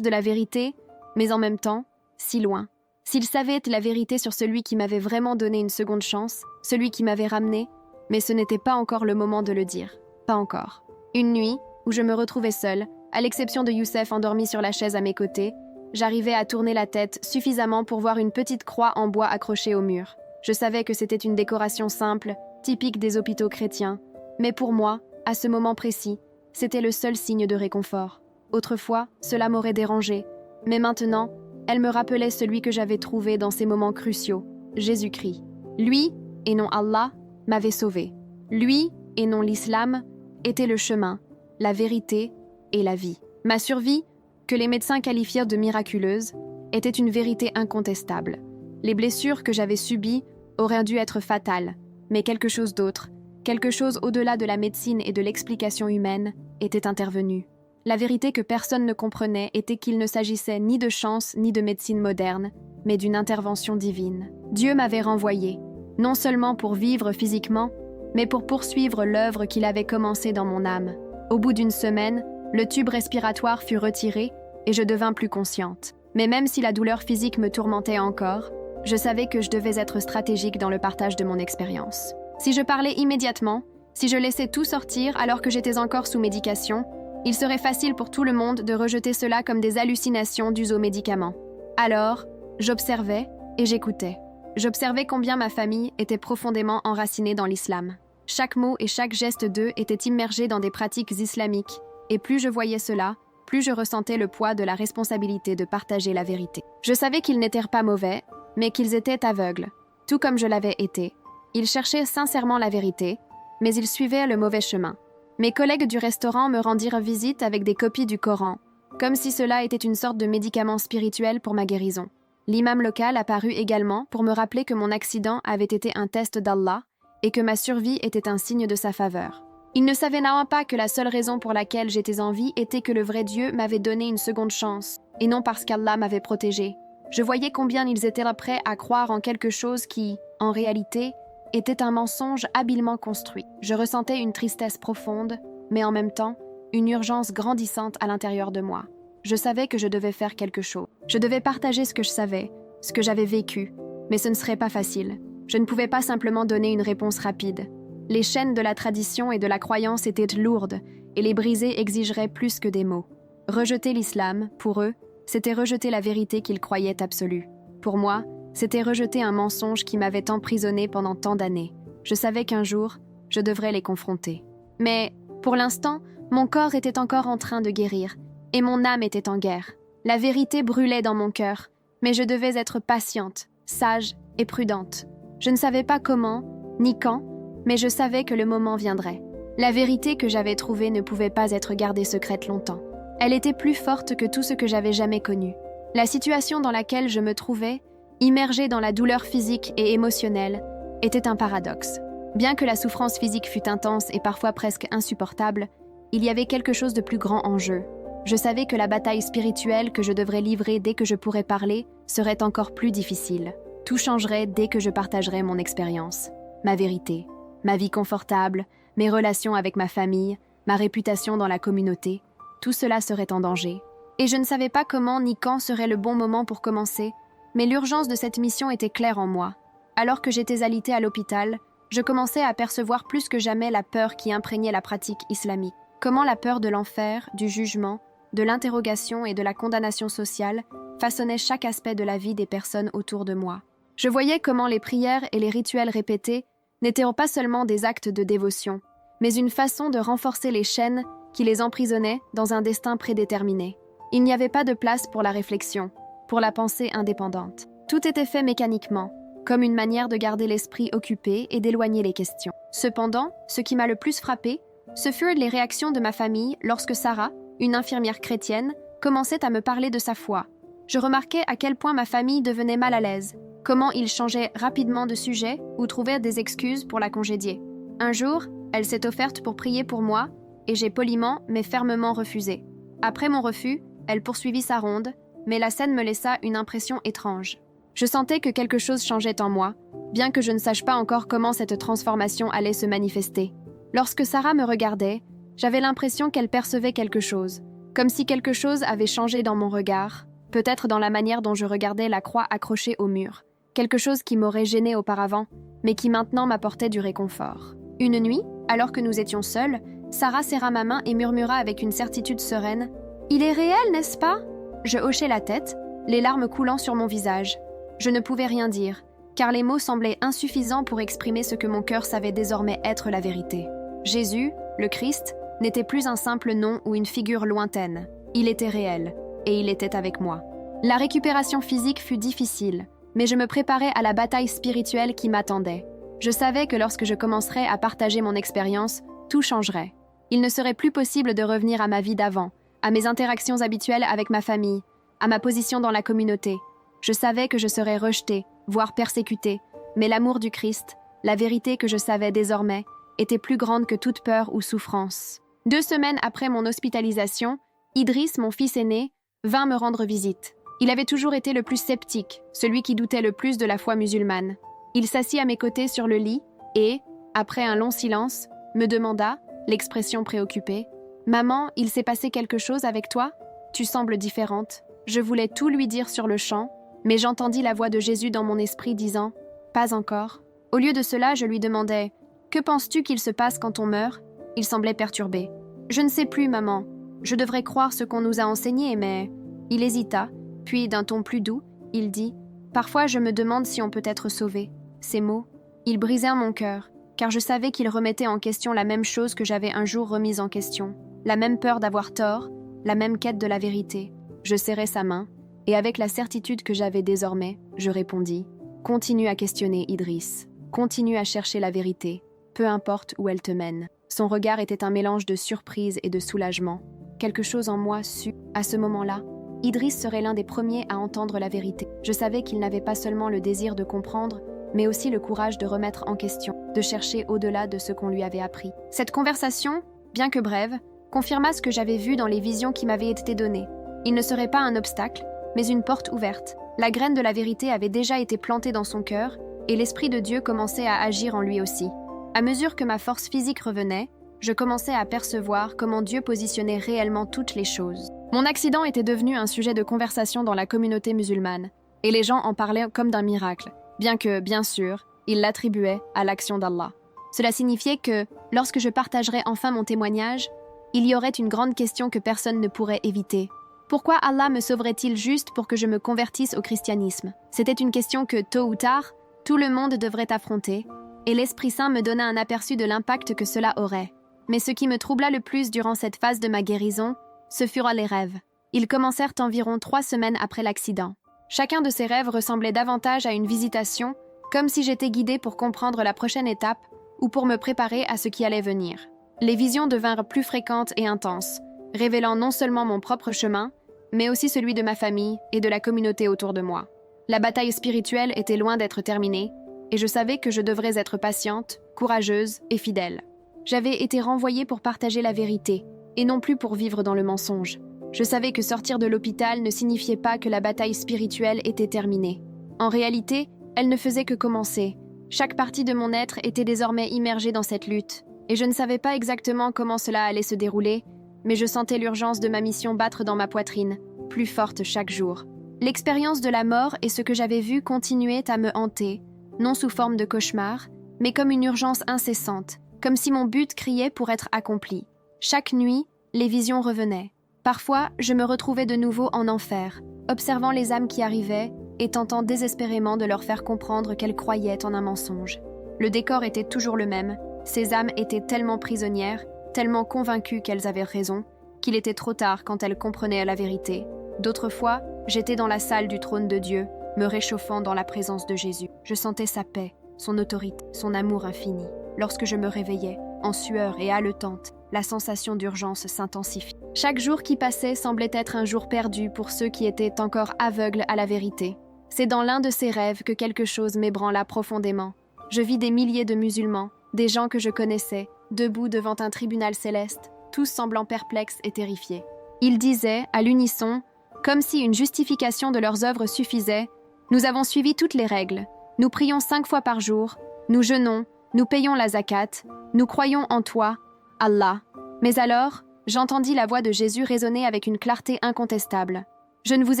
de la vérité, mais en même temps, si loin. S'ils savaient la vérité sur celui qui m'avait vraiment donné une seconde chance, celui qui m'avait ramené, mais ce n'était pas encore le moment de le dire. Pas encore. Une nuit, où je me retrouvais seule, à l'exception de Youssef endormi sur la chaise à mes côtés, j'arrivais à tourner la tête suffisamment pour voir une petite croix en bois accrochée au mur. Je savais que c'était une décoration simple, typique des hôpitaux chrétiens, mais pour moi, à ce moment précis, c'était le seul signe de réconfort. Autrefois, cela m'aurait dérangé, mais maintenant, elle me rappelait celui que j'avais trouvé dans ces moments cruciaux, Jésus-Christ. Lui, et non Allah, m'avait sauvé. Lui, et non l'islam, était le chemin, la vérité et la vie. Ma survie, que les médecins qualifièrent de miraculeuse, était une vérité incontestable. Les blessures que j'avais subies auraient dû être fatales, mais quelque chose d'autre, quelque chose au-delà de la médecine et de l'explication humaine, était intervenu. La vérité que personne ne comprenait était qu'il ne s'agissait ni de chance ni de médecine moderne, mais d'une intervention divine. Dieu m'avait renvoyé, non seulement pour vivre physiquement, mais pour poursuivre l'œuvre qu'il avait commencée dans mon âme. Au bout d'une semaine, le tube respiratoire fut retiré et je devins plus consciente. Mais même si la douleur physique me tourmentait encore, je savais que je devais être stratégique dans le partage de mon expérience. Si je parlais immédiatement, si je laissais tout sortir alors que j'étais encore sous médication, il serait facile pour tout le monde de rejeter cela comme des hallucinations dues aux médicaments. Alors, j'observais et j'écoutais. J'observais combien ma famille était profondément enracinée dans l'islam. Chaque mot et chaque geste d'eux était immergé dans des pratiques islamiques, et plus je voyais cela, plus je ressentais le poids de la responsabilité de partager la vérité. Je savais qu'ils n'étaient pas mauvais, mais qu'ils étaient aveugles, tout comme je l'avais été. Ils cherchaient sincèrement la vérité, mais ils suivaient le mauvais chemin. Mes collègues du restaurant me rendirent visite avec des copies du Coran, comme si cela était une sorte de médicament spirituel pour ma guérison. L'imam local apparut également pour me rappeler que mon accident avait été un test d'Allah et que ma survie était un signe de sa faveur. Il ne savait néanmoins pas que la seule raison pour laquelle j'étais en vie était que le vrai Dieu m'avait donné une seconde chance, et non parce qu'Allah m'avait protégé. Je voyais combien ils étaient prêts à croire en quelque chose qui, en réalité, était un mensonge habilement construit. Je ressentais une tristesse profonde, mais en même temps, une urgence grandissante à l'intérieur de moi. Je savais que je devais faire quelque chose. Je devais partager ce que je savais, ce que j'avais vécu, mais ce ne serait pas facile. Je ne pouvais pas simplement donner une réponse rapide. Les chaînes de la tradition et de la croyance étaient lourdes, et les briser exigerait plus que des mots. Rejeter l'islam, pour eux, c'était rejeter la vérité qu'ils croyaient absolue. Pour moi, c'était rejeter un mensonge qui m'avait emprisonné pendant tant d'années. Je savais qu'un jour, je devrais les confronter. Mais, pour l'instant, mon corps était encore en train de guérir, et mon âme était en guerre. La vérité brûlait dans mon cœur, mais je devais être patiente, sage et prudente. Je ne savais pas comment, ni quand, mais je savais que le moment viendrait. La vérité que j'avais trouvée ne pouvait pas être gardée secrète longtemps. Elle était plus forte que tout ce que j'avais jamais connu. La situation dans laquelle je me trouvais, immergée dans la douleur physique et émotionnelle, était un paradoxe. Bien que la souffrance physique fût intense et parfois presque insupportable, il y avait quelque chose de plus grand en jeu. Je savais que la bataille spirituelle que je devrais livrer dès que je pourrais parler serait encore plus difficile. Tout changerait dès que je partagerais mon expérience, ma vérité, ma vie confortable, mes relations avec ma famille, ma réputation dans la communauté. Tout cela serait en danger. Et je ne savais pas comment ni quand serait le bon moment pour commencer, mais l'urgence de cette mission était claire en moi. Alors que j'étais alitée à l'hôpital, je commençais à percevoir plus que jamais la peur qui imprégnait la pratique islamique. Comment la peur de l'enfer, du jugement, de l'interrogation et de la condamnation sociale façonnait chaque aspect de la vie des personnes autour de moi. Je voyais comment les prières et les rituels répétés n'étaient pas seulement des actes de dévotion, mais une façon de renforcer les chaînes qui les emprisonnaient dans un destin prédéterminé. Il n'y avait pas de place pour la réflexion, pour la pensée indépendante. Tout était fait mécaniquement, comme une manière de garder l'esprit occupé et d'éloigner les questions. Cependant, ce qui m'a le plus frappé, ce furent les réactions de ma famille lorsque Sarah, une infirmière chrétienne, commençait à me parler de sa foi. Je remarquais à quel point ma famille devenait mal à l'aise, comment ils changeaient rapidement de sujet ou trouvaient des excuses pour la congédier. Un jour, elle s'est offerte pour prier pour moi, et j'ai poliment mais fermement refusé. Après mon refus, elle poursuivit sa ronde, mais la scène me laissa une impression étrange. Je sentais que quelque chose changeait en moi, bien que je ne sache pas encore comment cette transformation allait se manifester. Lorsque Sarah me regardait, j'avais l'impression qu'elle percevait quelque chose, comme si quelque chose avait changé dans mon regard, peut-être dans la manière dont je regardais la croix accrochée au mur, quelque chose qui m'aurait gênée auparavant, mais qui maintenant m'apportait du réconfort. Une nuit, alors que nous étions seuls, Sarah serra ma main et murmura avec une certitude sereine « Il est réel, n'est-ce pas ?» Je hochai la tête, les larmes coulant sur mon visage. Je ne pouvais rien dire, car les mots semblaient insuffisants pour exprimer ce que mon cœur savait désormais être la vérité. Jésus, le Christ, n'était plus un simple nom ou une figure lointaine. Il était réel, et il était avec moi. La récupération physique fut difficile, mais je me préparais à la bataille spirituelle qui m'attendait. Je savais que lorsque je commencerais à partager mon expérience, tout changerait. Il ne serait plus possible de revenir à ma vie d'avant, à mes interactions habituelles avec ma famille, à ma position dans la communauté. Je savais que je serais rejetée, voire persécutée, mais l'amour du Christ, la vérité que je savais désormais, était plus grande que toute peur ou souffrance. 2 semaines après mon hospitalisation, Idriss, mon fils aîné, vint me rendre visite. Il avait toujours été le plus sceptique, celui qui doutait le plus de la foi musulmane. Il s'assit à mes côtés sur le lit et, après un long silence, me demanda, l'expression préoccupée, « Maman, il s'est passé quelque chose avec toi? Tu sembles différente. » Je voulais tout lui dire sur le champ, mais j'entendis la voix de Jésus dans mon esprit disant « Pas encore. » Au lieu de cela, je lui demandais « Que penses-tu qu'il se passe quand on meurt ?» Il semblait perturbé. « Je ne sais plus, maman. Je devrais croire ce qu'on nous a enseigné, mais... » Il hésita, puis d'un ton plus doux, il dit « Parfois, je me demande si on peut être sauvé. » Ces mots, ils brisèrent mon cœur, car je savais qu'ils remettaient en question la même chose que j'avais un jour remise en question, la même peur d'avoir tort, la même quête de la vérité. Je serrai sa main, et avec la certitude que j'avais désormais, je répondis « Continue à questionner, Idriss. Continue à chercher la vérité, peu importe où elle te mène. » Son regard était un mélange de surprise et de soulagement. Quelque chose en moi sut, à ce moment-là, Idriss serait l'un des premiers à entendre la vérité. Je savais qu'il n'avait pas seulement le désir de comprendre, mais aussi le courage de remettre en question, de chercher au-delà de ce qu'on lui avait appris. Cette conversation, bien que brève, confirma ce que j'avais vu dans les visions qui m'avaient été données. Il ne serait pas un obstacle, mais une porte ouverte. La graine de la vérité avait déjà été plantée dans son cœur, et l'Esprit de Dieu commençait à agir en lui aussi. À mesure que ma force physique revenait, je commençais à percevoir comment Dieu positionnait réellement toutes les choses. Mon accident était devenu un sujet de conversation dans la communauté musulmane, et les gens en parlaient comme d'un miracle, bien que, bien sûr, ils l'attribuaient à l'action d'Allah. Cela signifiait que, lorsque je partagerais enfin mon témoignage, il y aurait une grande question que personne ne pourrait éviter. Pourquoi Allah me sauverait-il juste pour que je me convertisse au christianisme? C'était une question que, tôt ou tard, tout le monde devrait affronter, et l'Esprit Saint me donna un aperçu de l'impact que cela aurait. Mais ce qui me troubla le plus durant cette phase de ma guérison, ce furent les rêves. Ils commencèrent environ 3 semaines après l'accident. Chacun de ces rêves ressemblait davantage à une visitation, comme si j'étais guidée pour comprendre la prochaine étape ou pour me préparer à ce qui allait venir. Les visions devinrent plus fréquentes et intenses, révélant non seulement mon propre chemin, mais aussi celui de ma famille et de la communauté autour de moi. La bataille spirituelle était loin d'être terminée, et je savais que je devrais être patiente, courageuse et fidèle. J'avais été renvoyée pour partager la vérité, et non plus pour vivre dans le mensonge. Je savais que sortir de l'hôpital ne signifiait pas que la bataille spirituelle était terminée. En réalité, elle ne faisait que commencer. Chaque partie de mon être était désormais immergée dans cette lutte, et je ne savais pas exactement comment cela allait se dérouler, mais je sentais l'urgence de ma mission battre dans ma poitrine, plus forte chaque jour. L'expérience de la mort et ce que j'avais vu continuaient à me hanter, non sous forme de cauchemar, mais comme une urgence incessante, comme si mon but criait pour être accompli. Chaque nuit, les visions revenaient. Parfois, je me retrouvais de nouveau en enfer, observant les âmes qui arrivaient et tentant désespérément de leur faire comprendre qu'elles croyaient en un mensonge. Le décor était toujours le même, ces âmes étaient tellement prisonnières, tellement convaincues qu'elles avaient raison, qu'il était trop tard quand elles comprenaient la vérité. D'autres fois, j'étais dans la salle du trône de Dieu, me réchauffant dans la présence de Jésus. Je sentais sa paix, son autorité, son amour infini. Lorsque je me réveillais, en sueur et haletante, la sensation d'urgence s'intensifiait. Chaque jour qui passait semblait être un jour perdu pour ceux qui étaient encore aveugles à la vérité. C'est dans l'un de ces rêves que quelque chose m'ébranla profondément. Je vis des milliers de musulmans, des gens que je connaissais, debout devant un tribunal céleste, tous semblant perplexes et terrifiés. Ils disaient, à l'unisson, comme si une justification de leurs œuvres suffisait, « Nous avons suivi toutes les règles, nous prions 5 fois par jour, nous jeûnons, nous payons la zakat, nous croyons en toi, Allah. » Mais alors, j'entendis la voix de Jésus résonner avec une clarté incontestable. « Je ne vous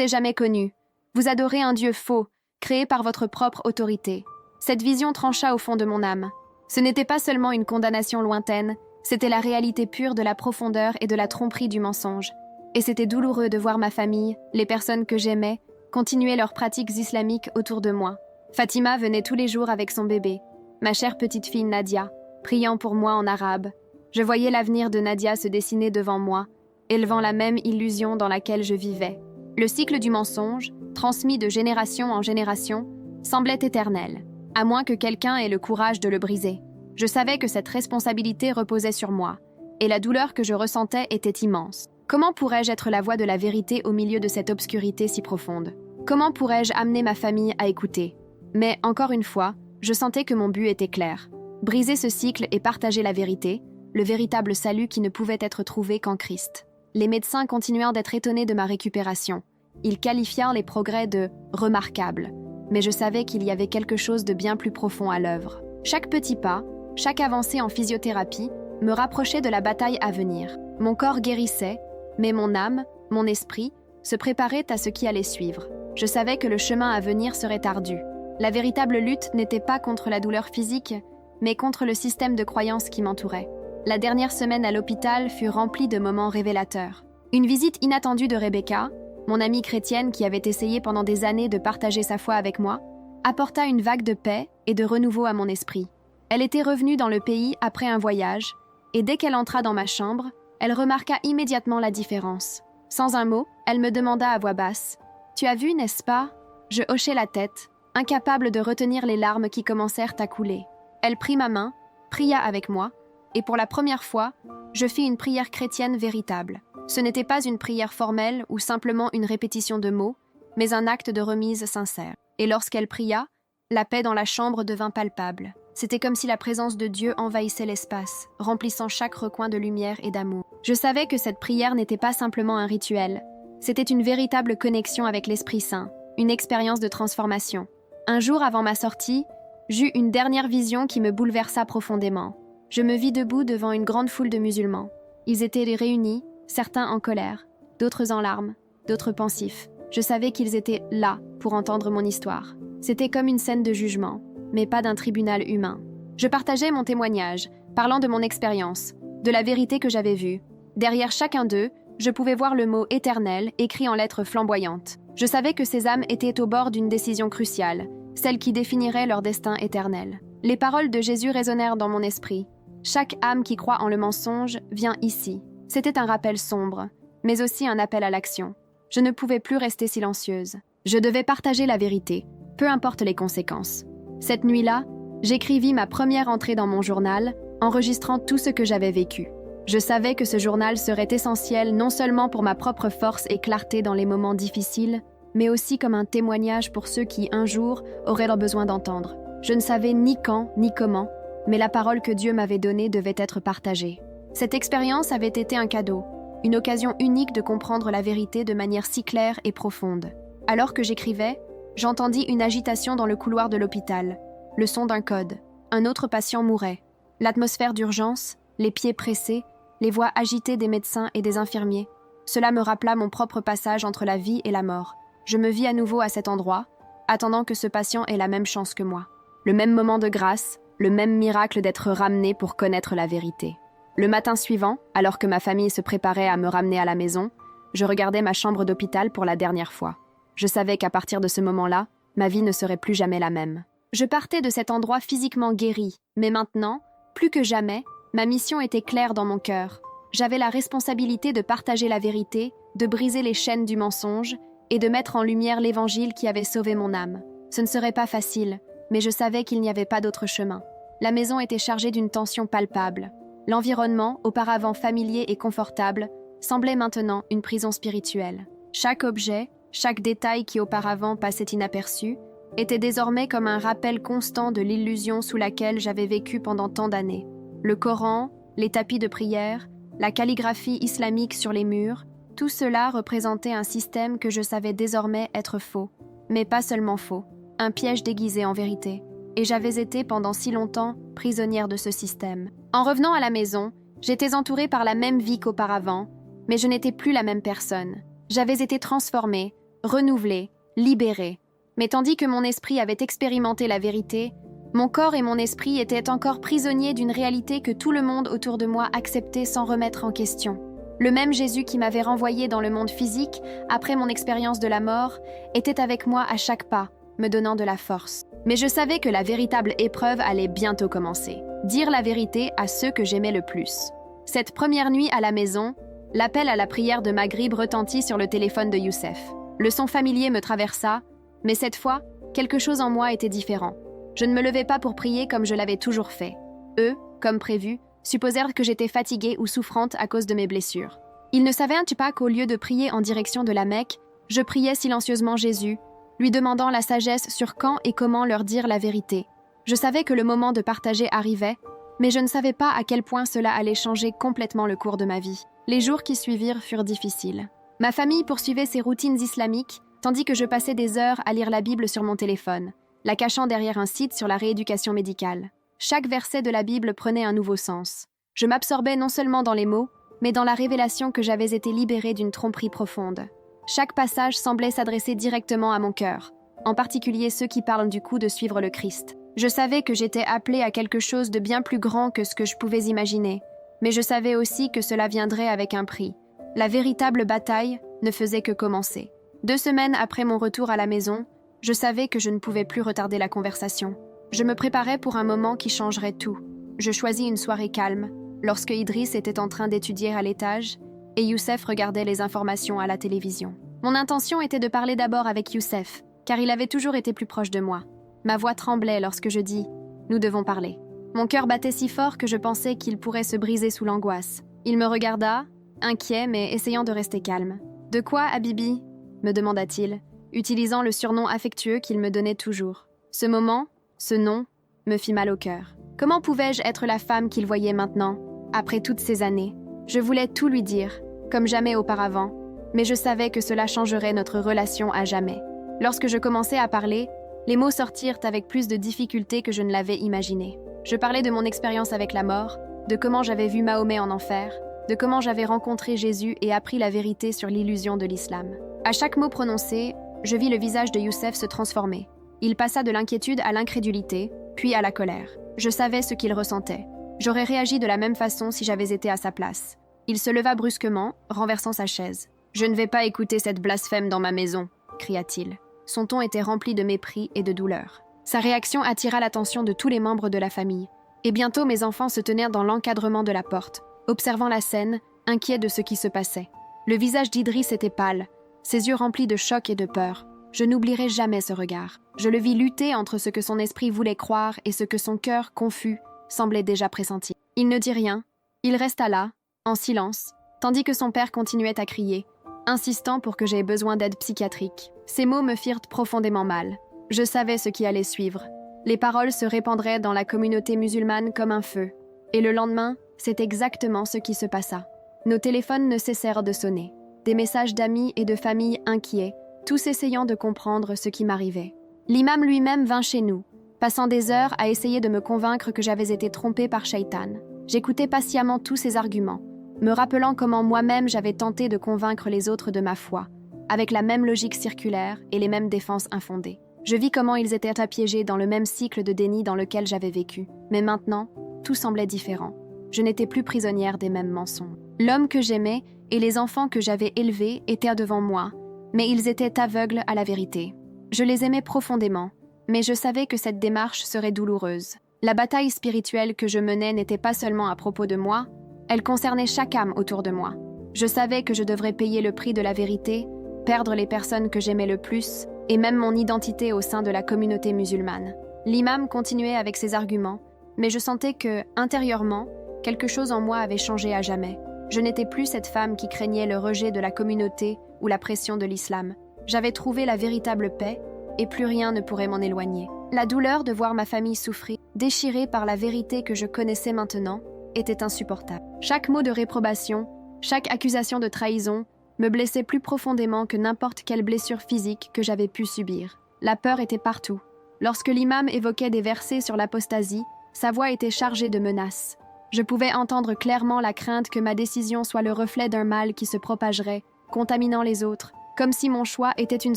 ai jamais connu. Vous adorez un Dieu faux, créé par votre propre autorité. » Cette vision trancha au fond de mon âme. Ce n'était pas seulement une condamnation lointaine, c'était la réalité pure de la profondeur et de la tromperie du mensonge. Et c'était douloureux de voir ma famille, les personnes que j'aimais, continuer leurs pratiques islamiques autour de moi. Fatima venait tous les jours avec son bébé, ma chère petite fille Nadia, priant pour moi en arabe. Je voyais l'avenir de Nadia se dessiner devant moi, élevant la même illusion dans laquelle je vivais. Le cycle du mensonge, transmis de génération en génération, semblait éternel, à moins que quelqu'un ait le courage de le briser. Je savais que cette responsabilité reposait sur moi, et la douleur que je ressentais était immense. Comment pourrais-je être la voix de la vérité au milieu de cette obscurité si profonde? Comment pourrais-je amener ma famille à écouter? Mais, encore une fois, je sentais que mon but était clair. Briser ce cycle et partager la vérité, le véritable salut qui ne pouvait être trouvé qu'en Christ. Les médecins continuèrent d'être étonnés de ma récupération. Ils qualifièrent les progrès de « remarquables », mais je savais qu'il y avait quelque chose de bien plus profond à l'œuvre. Chaque petit pas, chaque avancée en physiothérapie me rapprochait de la bataille à venir. Mon corps guérissait, mais mon âme, mon esprit, se préparaient à ce qui allait suivre. Je savais que le chemin à venir serait ardu. La véritable lutte n'était pas contre la douleur physique, mais contre le système de croyances qui m'entourait. La dernière semaine à l'hôpital fut remplie de moments révélateurs. Une visite inattendue de Rebecca, mon amie chrétienne qui avait essayé pendant des années de partager sa foi avec moi, apporta une vague de paix et de renouveau à mon esprit. Elle était revenue dans le pays après un voyage, et dès qu'elle entra dans ma chambre, elle remarqua immédiatement la différence. Sans un mot, elle me demanda à voix basse « Tu as vu, n'est-ce pas ?» Je hochai la tête, incapable de retenir les larmes qui commencèrent à couler. Elle prit ma main, pria avec moi, et pour la première fois, je fis une prière chrétienne véritable. Ce n'était pas une prière formelle ou simplement une répétition de mots, mais un acte de remise sincère. Et lorsqu'elle pria, la paix dans la chambre devint palpable. C'était comme si la présence de Dieu envahissait l'espace, remplissant chaque recoin de lumière et d'amour. Je savais que cette prière n'était pas simplement un rituel. C'était une véritable connexion avec l'Esprit Saint, une expérience de transformation. Un jour avant ma sortie, j'eus une dernière vision qui me bouleversa profondément. Je me vis debout devant une grande foule de musulmans. Ils étaient réunis, certains en colère, d'autres en larmes, d'autres pensifs. Je savais qu'ils étaient là pour entendre mon histoire. C'était comme une scène de jugement, mais pas d'un tribunal humain. Je partageais mon témoignage, parlant de mon expérience, de la vérité que j'avais vue. Derrière chacun d'eux, je pouvais voir le mot « éternel » écrit en lettres flamboyantes. Je savais que ces âmes étaient au bord d'une décision cruciale, celle qui définirait leur destin éternel. Les paroles de Jésus résonnèrent dans mon esprit. Chaque âme qui croit en le mensonge vient ici. C'était un rappel sombre, mais aussi un appel à l'action. Je ne pouvais plus rester silencieuse. Je devais partager la vérité, peu importe les conséquences. Cette nuit-là, j'écrivis ma première entrée dans mon journal, enregistrant tout ce que j'avais vécu. Je savais que ce journal serait essentiel non seulement pour ma propre force et clarté dans les moments difficiles, mais aussi comme un témoignage pour ceux qui, un jour, auraient leur besoin d'entendre. Je ne savais ni quand, ni comment, mais la parole que Dieu m'avait donnée devait être partagée. Cette expérience avait été un cadeau, une occasion unique de comprendre la vérité de manière si claire et profonde. Alors que j'écrivais, j'entendis une agitation dans le couloir de l'hôpital, le son d'un code. Un autre patient mourait. L'atmosphère d'urgence, les pieds pressés, les voix agitées des médecins et des infirmiers. Cela me rappela mon propre passage entre la vie et la mort. Je me vis à nouveau à cet endroit, attendant que ce patient ait la même chance que moi. Le même moment de grâce, le même miracle d'être ramené pour connaître la vérité. Le matin suivant, alors que ma famille se préparait à me ramener à la maison, je regardais ma chambre d'hôpital pour la dernière fois. Je savais qu'à partir de ce moment-là, ma vie ne serait plus jamais la même. Je partais de cet endroit physiquement guéri, mais maintenant, plus que jamais, ma mission était claire dans mon cœur. J'avais la responsabilité de partager la vérité, de briser les chaînes du mensonge et de mettre en lumière l'évangile qui avait sauvé mon âme. Ce ne serait pas facile, mais je savais qu'il n'y avait pas d'autre chemin. La maison était chargée d'une tension palpable. L'environnement, auparavant familier et confortable, semblait maintenant une prison spirituelle. Chaque objet, chaque détail qui auparavant passait inaperçu, était désormais comme un rappel constant de l'illusion sous laquelle j'avais vécu pendant tant d'années. Le Coran, les tapis de prière, la calligraphie islamique sur les murs, tout cela représentait un système que je savais désormais être faux, mais pas seulement faux, un piège déguisé en vérité. Et j'avais été pendant si longtemps prisonnière de ce système. En revenant à la maison, j'étais entourée par la même vie qu'auparavant, mais je n'étais plus la même personne. J'avais été transformée, renouvelée, libérée. Mais tandis que mon esprit avait expérimenté la vérité, mon corps et mon esprit étaient encore prisonniers d'une réalité que tout le monde autour de moi acceptait sans remettre en question. Le même Jésus qui m'avait renvoyé dans le monde physique, après mon expérience de la mort, était avec moi à chaque pas, me donnant de la force. Mais je savais que la véritable épreuve allait bientôt commencer. Dire la vérité à ceux que j'aimais le plus. Cette première nuit à la maison, l'appel à la prière de Maghrib retentit sur le téléphone de Youssef. Le son familier me traversa, mais cette fois, quelque chose en moi était différent. Je ne me levais pas pour prier comme je l'avais toujours fait. Eux, comme prévu, supposèrent que j'étais fatiguée ou souffrante à cause de mes blessures. Ils ne savaient-ils pas qu'au lieu de prier en direction de la Mecque, je priais silencieusement Jésus, lui demandant la sagesse sur quand et comment leur dire la vérité. Je savais que le moment de partager arrivait, mais je ne savais pas à quel point cela allait changer complètement le cours de ma vie. Les jours qui suivirent furent difficiles. Ma famille poursuivait ses routines islamiques, tandis que je passais des heures à lire la Bible sur mon téléphone, la cachant derrière un site sur la rééducation médicale. Chaque verset de la Bible prenait un nouveau sens. Je m'absorbais non seulement dans les mots, mais dans la révélation que j'avais été libérée d'une tromperie profonde. Chaque passage semblait s'adresser directement à mon cœur, en particulier ceux qui parlent du coup de suivre le Christ. Je savais que j'étais appelée à quelque chose de bien plus grand que ce que je pouvais imaginer, mais je savais aussi que cela viendrait avec un prix. La véritable bataille ne faisait que commencer. 2 semaines après mon retour à la maison, je savais que je ne pouvais plus retarder la conversation. Je me préparais pour un moment qui changerait tout. Je choisis une soirée calme, lorsque Idriss était en train d'étudier à l'étage et Youssef regardait les informations à la télévision. Mon intention était de parler d'abord avec Youssef, car il avait toujours été plus proche de moi. Ma voix tremblait lorsque je dis « Nous devons parler ». Mon cœur battait si fort que je pensais qu'il pourrait se briser sous l'angoisse. Il me regarda, inquiet mais essayant de rester calme. « De quoi, Habibi ?» me demanda-t-il, utilisant le surnom affectueux qu'il me donnait toujours. Ce moment, ce nom, me fit mal au cœur. Comment pouvais-je être la femme qu'il voyait maintenant, après toutes ces années? Je voulais tout lui dire, comme jamais auparavant, mais je savais que cela changerait notre relation à jamais. Lorsque je commençai à parler, les mots sortirent avec plus de difficulté que je ne l'avais imaginé. Je parlais de mon expérience avec la mort, de comment j'avais vu Mahomet en enfer, de comment j'avais rencontré Jésus et appris la vérité sur l'illusion de l'islam. À chaque mot prononcé, je vis le visage de Youssef se transformer. Il passa de l'inquiétude à l'incrédulité, puis à la colère. Je savais ce qu'il ressentait. J'aurais réagi de la même façon si j'avais été à sa place. Il se leva brusquement, renversant sa chaise. « Je ne vais pas écouter cette blasphème dans ma maison », cria-t-il. Son ton était rempli de mépris et de douleur. Sa réaction attira l'attention de tous les membres de la famille. Et bientôt mes enfants se tenèrent dans l'encadrement de la porte, observant la scène, inquiets de ce qui se passait. Le visage d'Idriss était pâle, ses yeux remplis de choc et de peur. Je n'oublierai jamais ce regard. Je le vis lutter entre ce que son esprit voulait croire et ce que son cœur, confus, semblait déjà pressentir. Il ne dit rien. Il resta là, en silence, tandis que son père continuait à crier, insistant pour que j'aie besoin d'aide psychiatrique. Ces mots me firent profondément mal. Je savais ce qui allait suivre. Les paroles se répandraient dans la communauté musulmane comme un feu. Et le lendemain, c'est exactement ce qui se passa. Nos téléphones ne cessèrent de sonner. Des messages d'amis et de familles inquiets, tous essayant de comprendre ce qui m'arrivait. L'imam lui-même vint chez nous, passant des heures à essayer de me convaincre que j'avais été trompée par Shaitan. J'écoutais patiemment tous ses arguments, me rappelant comment moi-même j'avais tenté de convaincre les autres de ma foi, avec la même logique circulaire et les mêmes défenses infondées. Je vis comment ils étaient apiégés dans le même cycle de déni dans lequel j'avais vécu. Mais maintenant, tout semblait différent. Je n'étais plus prisonnière des mêmes mensonges. L'homme que j'aimais et les enfants que j'avais élevés étaient devant moi, mais ils étaient aveugles à la vérité. Je les aimais profondément, mais je savais que cette démarche serait douloureuse. La bataille spirituelle que je menais n'était pas seulement à propos de moi, elle concernait chaque âme autour de moi. Je savais que je devrais payer le prix de la vérité, perdre les personnes que j'aimais le plus, et même mon identité au sein de la communauté musulmane. L'imam continuait avec ses arguments, mais je sentais que, intérieurement, quelque chose en moi avait changé à jamais. Je n'étais plus cette femme qui craignait le rejet de la communauté ou la pression de l'islam. J'avais trouvé la véritable paix, et plus rien ne pourrait m'en éloigner. La douleur de voir ma famille souffrir, déchirée par la vérité que je connaissais maintenant, était insupportable. Chaque mot de réprobation, chaque accusation de trahison, me blessait plus profondément que n'importe quelle blessure physique que j'avais pu subir. La peur était partout. Lorsque l'imam évoquait des versets sur l'apostasie, sa voix était chargée de menaces. Je pouvais entendre clairement la crainte que ma décision soit le reflet d'un mal qui se propagerait, contaminant les autres, comme si mon choix était une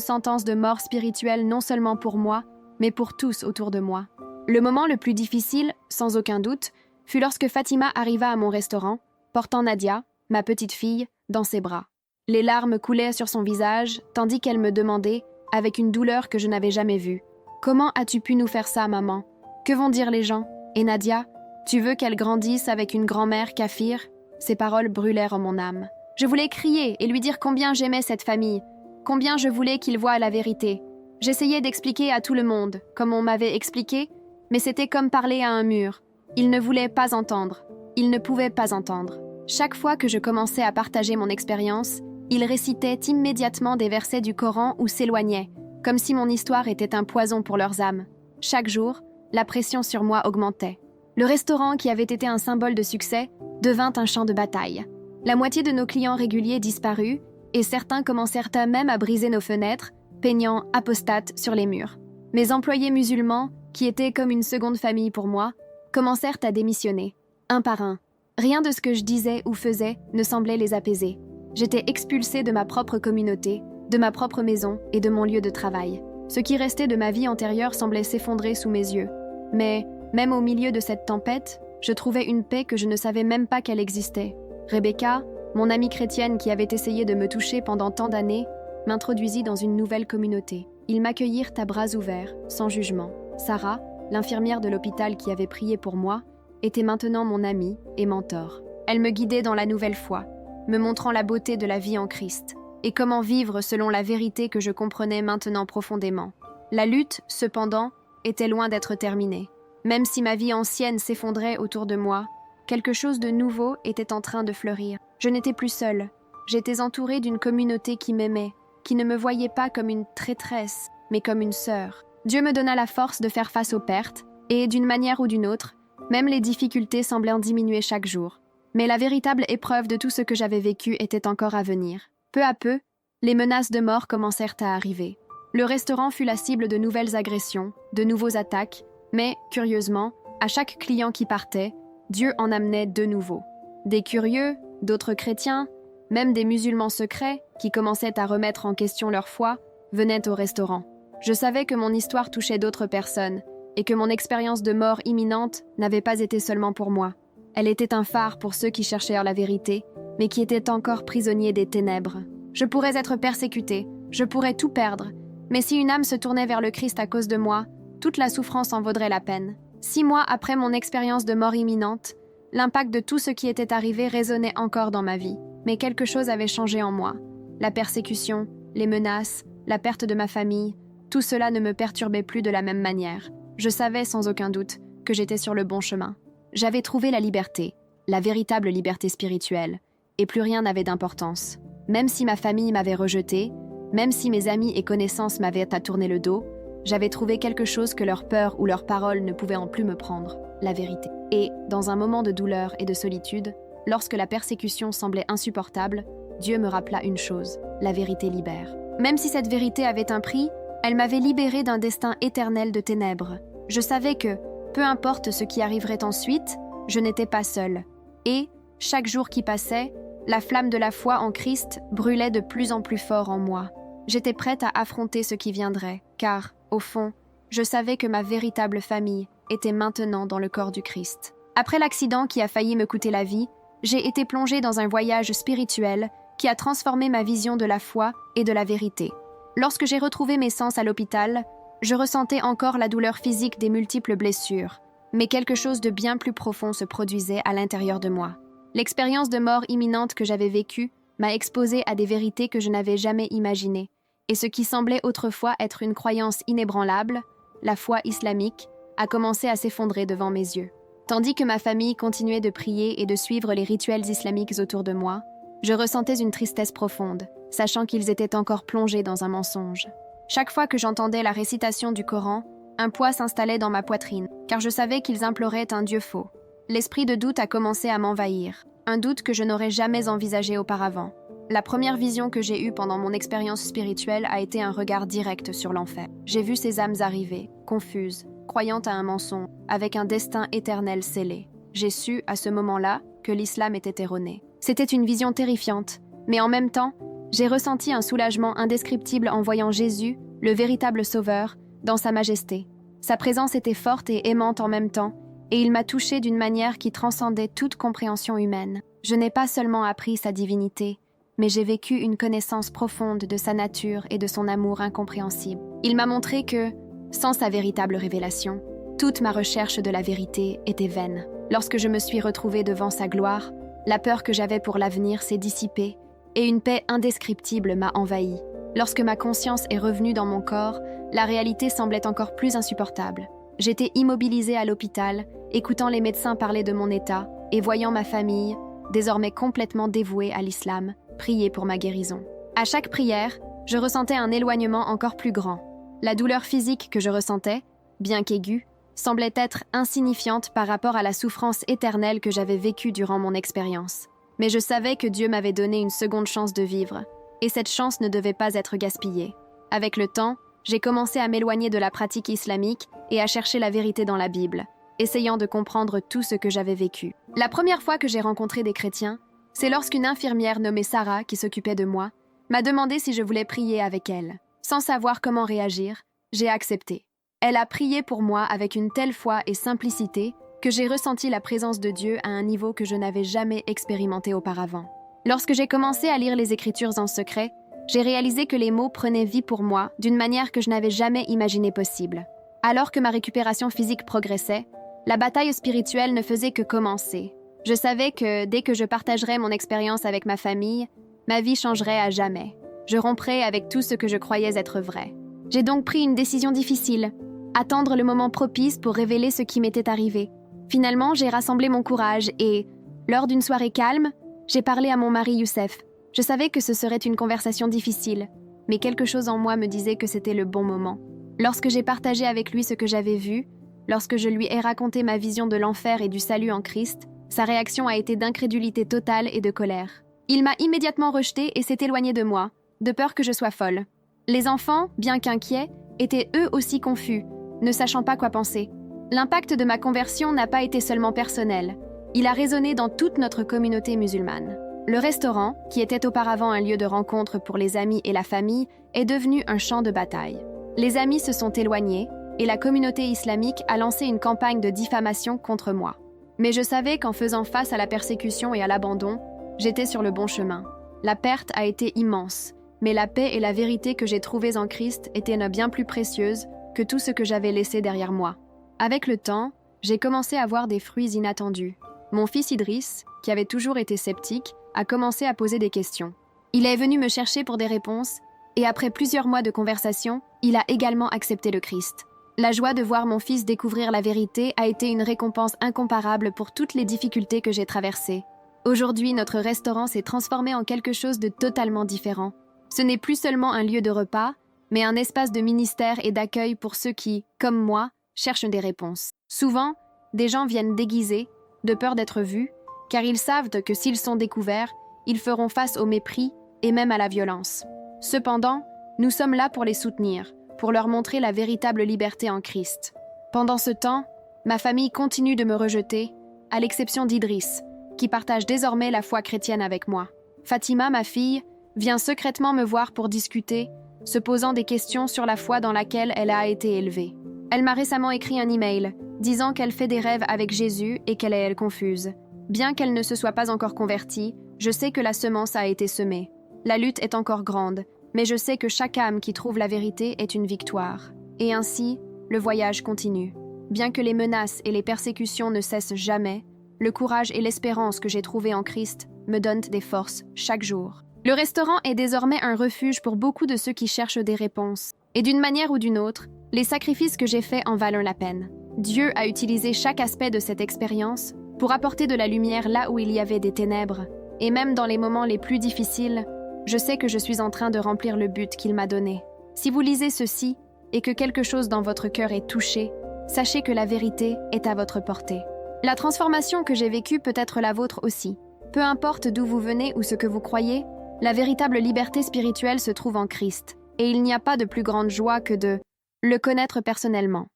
sentence de mort spirituelle non seulement pour moi, mais pour tous autour de moi. Le moment le plus difficile, sans aucun doute, fut lorsque Fatima arriva à mon restaurant, portant Nadia, ma petite fille, dans ses bras. Les larmes coulaient sur son visage, tandis qu'elle me demandait, avec une douleur que je n'avais jamais vue, « Comment as-tu pu nous faire ça, maman? Que vont dire les gens? Et Nadia, tu veux qu'elle grandisse avec une grand-mère kafir ?» Ces paroles brûlèrent en mon âme. Je voulais crier et lui dire combien j'aimais cette famille, combien je voulais qu'il voie la vérité. J'essayais d'expliquer à tout le monde, comme on m'avait expliqué, mais c'était comme parler à un mur. Il ne voulait pas entendre. Il ne pouvait pas entendre. Chaque fois que je commençais à partager mon expérience, il récitait immédiatement des versets du Coran ou s'éloignait, comme si mon histoire était un poison pour leurs âmes. Chaque jour, la pression sur moi augmentait. Le restaurant, qui avait été un symbole de succès, devint un champ de bataille. La moitié de nos clients réguliers disparut, et certains commencèrent même à briser nos fenêtres, peignant apostate sur les murs. Mes employés musulmans, qui étaient comme une seconde famille pour moi, commencèrent à démissionner, un par un. Rien de ce que je disais ou faisais ne semblait les apaiser. J'étais expulsée de ma propre communauté, de ma propre maison et de mon lieu de travail. Ce qui restait de ma vie antérieure semblait s'effondrer sous mes yeux. Mais, même au milieu de cette tempête, je trouvais une paix que je ne savais même pas qu'elle existait. Rebecca, mon amie chrétienne qui avait essayé de me toucher pendant tant d'années, m'introduisit dans une nouvelle communauté. Ils m'accueillirent à bras ouverts, sans jugement. Sarah, l'infirmière de l'hôpital qui avait prié pour moi, était maintenant mon amie et mentor. Elle me guidait dans la nouvelle foi, me montrant la beauté de la vie en Christ, et comment vivre selon la vérité que je comprenais maintenant profondément. La lutte, cependant, était loin d'être terminée. Même si ma vie ancienne s'effondrait autour de moi, quelque chose de nouveau était en train de fleurir. Je n'étais plus seule. J'étais entourée d'une communauté qui m'aimait, qui ne me voyait pas comme une traîtresse, mais comme une sœur. Dieu me donna la force de faire face aux pertes, et d'une manière ou d'une autre, même les difficultés semblaient en diminuer chaque jour. Mais la véritable épreuve de tout ce que j'avais vécu était encore à venir. Peu à peu, les menaces de mort commencèrent à arriver. Le restaurant fut la cible de nouvelles agressions, de nouveaux attaques, mais, curieusement, à chaque client qui partait, Dieu en amenait de nouveaux. Des curieux, d'autres chrétiens, même des musulmans secrets, qui commençaient à remettre en question leur foi, venaient au restaurant. Je savais que mon histoire touchait d'autres personnes, et que mon expérience de mort imminente n'avait pas été seulement pour moi. Elle était un phare pour ceux qui cherchèrent la vérité, mais qui étaient encore prisonniers des ténèbres. Je pourrais être persécutée, je pourrais tout perdre, mais si une âme se tournait vers le Christ à cause de moi, toute la souffrance en vaudrait la peine. 6 mois après mon expérience de mort imminente, l'impact de tout ce qui était arrivé résonnait encore dans ma vie, mais quelque chose avait changé en moi. La persécution, les menaces, la perte de ma famille, tout cela ne me perturbait plus de la même manière. Je savais sans aucun doute que j'étais sur le bon chemin. J'avais trouvé la liberté, la véritable liberté spirituelle, et plus rien n'avait d'importance. Même si ma famille m'avait rejetée, même si mes amis et connaissances m'avaient à tourner le dos, j'avais trouvé quelque chose que leur peur ou leurs paroles ne pouvaient en plus me prendre, la vérité. Et, dans un moment de douleur et de solitude, lorsque la persécution semblait insupportable, Dieu me rappela une chose, la vérité libère. Même si cette vérité avait un prix, elle m'avait libérée d'un destin éternel de ténèbres. Je savais que, peu importe ce qui arriverait ensuite, je n'étais pas seule. Et, chaque jour qui passait, la flamme de la foi en Christ brûlait de plus en plus fort en moi. J'étais prête à affronter ce qui viendrait, car, au fond, je savais que ma véritable famille était maintenant dans le corps du Christ. Après l'accident qui a failli me coûter la vie, j'ai été plongée dans un voyage spirituel qui a transformé ma vision de la foi et de la vérité. Lorsque j'ai retrouvé mes sens à l'hôpital, je ressentais encore la douleur physique des multiples blessures, mais quelque chose de bien plus profond se produisait à l'intérieur de moi. L'expérience de mort imminente que j'avais vécue m'a exposée à des vérités que je n'avais jamais imaginées, et ce qui semblait autrefois être une croyance inébranlable, la foi islamique, a commencé à s'effondrer devant mes yeux. Tandis que ma famille continuait de prier et de suivre les rituels islamiques autour de moi, je ressentais une tristesse profonde, sachant qu'ils étaient encore plongés dans un mensonge. Chaque fois que j'entendais la récitation du Coran, un poids s'installait dans ma poitrine, car je savais qu'ils imploraient un Dieu faux. L'esprit de doute a commencé à m'envahir, un doute que je n'aurais jamais envisagé auparavant. La première vision que j'ai eue pendant mon expérience spirituelle a été un regard direct sur l'enfer. J'ai vu ces âmes arriver, confuses, croyant à un mensonge, avec un destin éternel scellé. J'ai su, à ce moment-là, que l'islam était erroné. C'était une vision terrifiante, mais en même temps, j'ai ressenti un soulagement indescriptible en voyant Jésus, le véritable sauveur, dans sa majesté. Sa présence était forte et aimante en même temps, et il m'a touchée d'une manière qui transcendait toute compréhension humaine. Je n'ai pas seulement appris sa divinité, mais j'ai vécu une connaissance profonde de sa nature et de son amour incompréhensible. Il m'a montré que, sans sa véritable révélation, toute ma recherche de la vérité était vaine. Lorsque je me suis retrouvée devant sa gloire, la peur que j'avais pour l'avenir s'est dissipée et une paix indescriptible m'a envahie. Lorsque ma conscience est revenue dans mon corps, la réalité semblait encore plus insupportable. J'étais immobilisée à l'hôpital, écoutant les médecins parler de mon état et voyant ma famille, désormais complètement dévouée à l'islam, prier pour ma guérison. À chaque prière, je ressentais un éloignement encore plus grand. La douleur physique que je ressentais, bien qu'aiguë, semblait être insignifiante par rapport à la souffrance éternelle que j'avais vécue durant mon expérience. Mais je savais que Dieu m'avait donné une seconde chance de vivre, et cette chance ne devait pas être gaspillée. Avec le temps, j'ai commencé à m'éloigner de la pratique islamique et à chercher la vérité dans la Bible, essayant de comprendre tout ce que j'avais vécu. La première fois que j'ai rencontré des chrétiens, c'est lorsqu'une infirmière nommée Sarah, qui s'occupait de moi, m'a demandé si je voulais prier avec elle. Sans savoir comment réagir, j'ai accepté. Elle a prié pour moi avec une telle foi et simplicité que j'ai ressenti la présence de Dieu à un niveau que je n'avais jamais expérimenté auparavant. Lorsque j'ai commencé à lire les Écritures en secret, j'ai réalisé que les mots prenaient vie pour moi d'une manière que je n'avais jamais imaginé possible. Alors que ma récupération physique progressait, la bataille spirituelle ne faisait que commencer. Je savais que dès que je partagerais mon expérience avec ma famille, ma vie changerait à jamais. Je romprais avec tout ce que je croyais être vrai. J'ai donc pris une décision difficile, attendre le moment propice pour révéler ce qui m'était arrivé. Finalement, j'ai rassemblé mon courage et, lors d'une soirée calme, j'ai parlé à mon mari Youssef. Je savais que ce serait une conversation difficile, mais quelque chose en moi me disait que c'était le bon moment. Lorsque j'ai partagé avec lui ce que j'avais vu, lorsque je lui ai raconté ma vision de l'enfer et du salut en Christ, sa réaction a été d'incrédulité totale et de colère. Il m'a immédiatement rejetée et s'est éloigné de moi, de peur que je sois folle. Les enfants, bien qu'inquiets, étaient eux aussi confus, ne sachant pas quoi penser. L'impact de ma conversion n'a pas été seulement personnel. Il a résonné dans toute notre communauté musulmane. Le restaurant, qui était auparavant un lieu de rencontre pour les amis et la famille, est devenu un champ de bataille. Les amis se sont éloignés et la communauté islamique a lancé une campagne de diffamation contre moi. Mais je savais qu'en faisant face à la persécution et à l'abandon, j'étais sur le bon chemin. La perte a été immense, mais la paix et la vérité que j'ai trouvées en Christ étaient bien plus précieuses que tout ce que j'avais laissé derrière moi. Avec le temps, j'ai commencé à voir des fruits inattendus. Mon fils Idriss, qui avait toujours été sceptique, a commencé à poser des questions. Il est venu me chercher pour des réponses, et après plusieurs mois de conversation, il a également accepté le Christ. La joie de voir mon fils découvrir la vérité a été une récompense incomparable pour toutes les difficultés que j'ai traversées. Aujourd'hui, notre restaurant s'est transformé en quelque chose de totalement différent. Ce n'est plus seulement un lieu de repas, mais un espace de ministère et d'accueil pour ceux qui, comme moi, cherchent des réponses. Souvent, des gens viennent déguisés, de peur d'être vus, car ils savent que s'ils sont découverts, ils feront face au mépris et même à la violence. Cependant, nous sommes là pour les soutenir, pour leur montrer la véritable liberté en Christ. Pendant ce temps, ma famille continue de me rejeter, à l'exception d'Idriss, qui partage désormais la foi chrétienne avec moi. Fatima, ma fille, vient secrètement me voir pour discuter, se posant des questions sur la foi dans laquelle elle a été élevée. Elle m'a récemment écrit un email, disant qu'elle fait des rêves avec Jésus et qu'elle est confuse. Bien qu'elle ne se soit pas encore convertie, Je sais que la semence a été semée. La lutte est encore grande, mais je sais que chaque âme qui trouve la vérité est une victoire. Et ainsi, le voyage continue. Bien que les menaces et les persécutions ne cessent jamais, le courage et l'espérance que j'ai trouvés en Christ me donnent des forces chaque jour. Le restaurant est désormais un refuge pour beaucoup de ceux qui cherchent des réponses. Et d'une manière ou d'une autre, les sacrifices que j'ai faits en valent la peine. Dieu a utilisé chaque aspect de cette expérience pour apporter de la lumière là où il y avait des ténèbres. Et même dans les moments les plus difficiles, je sais que je suis en train de remplir le but qu'il m'a donné. Si vous lisez ceci et que quelque chose dans votre cœur est touché, sachez que la vérité est à votre portée. La transformation que j'ai vécue peut être la vôtre aussi. Peu importe d'où vous venez ou ce que vous croyez, la véritable liberté spirituelle se trouve en Christ, et il n'y a pas de plus grande joie que de le connaître personnellement.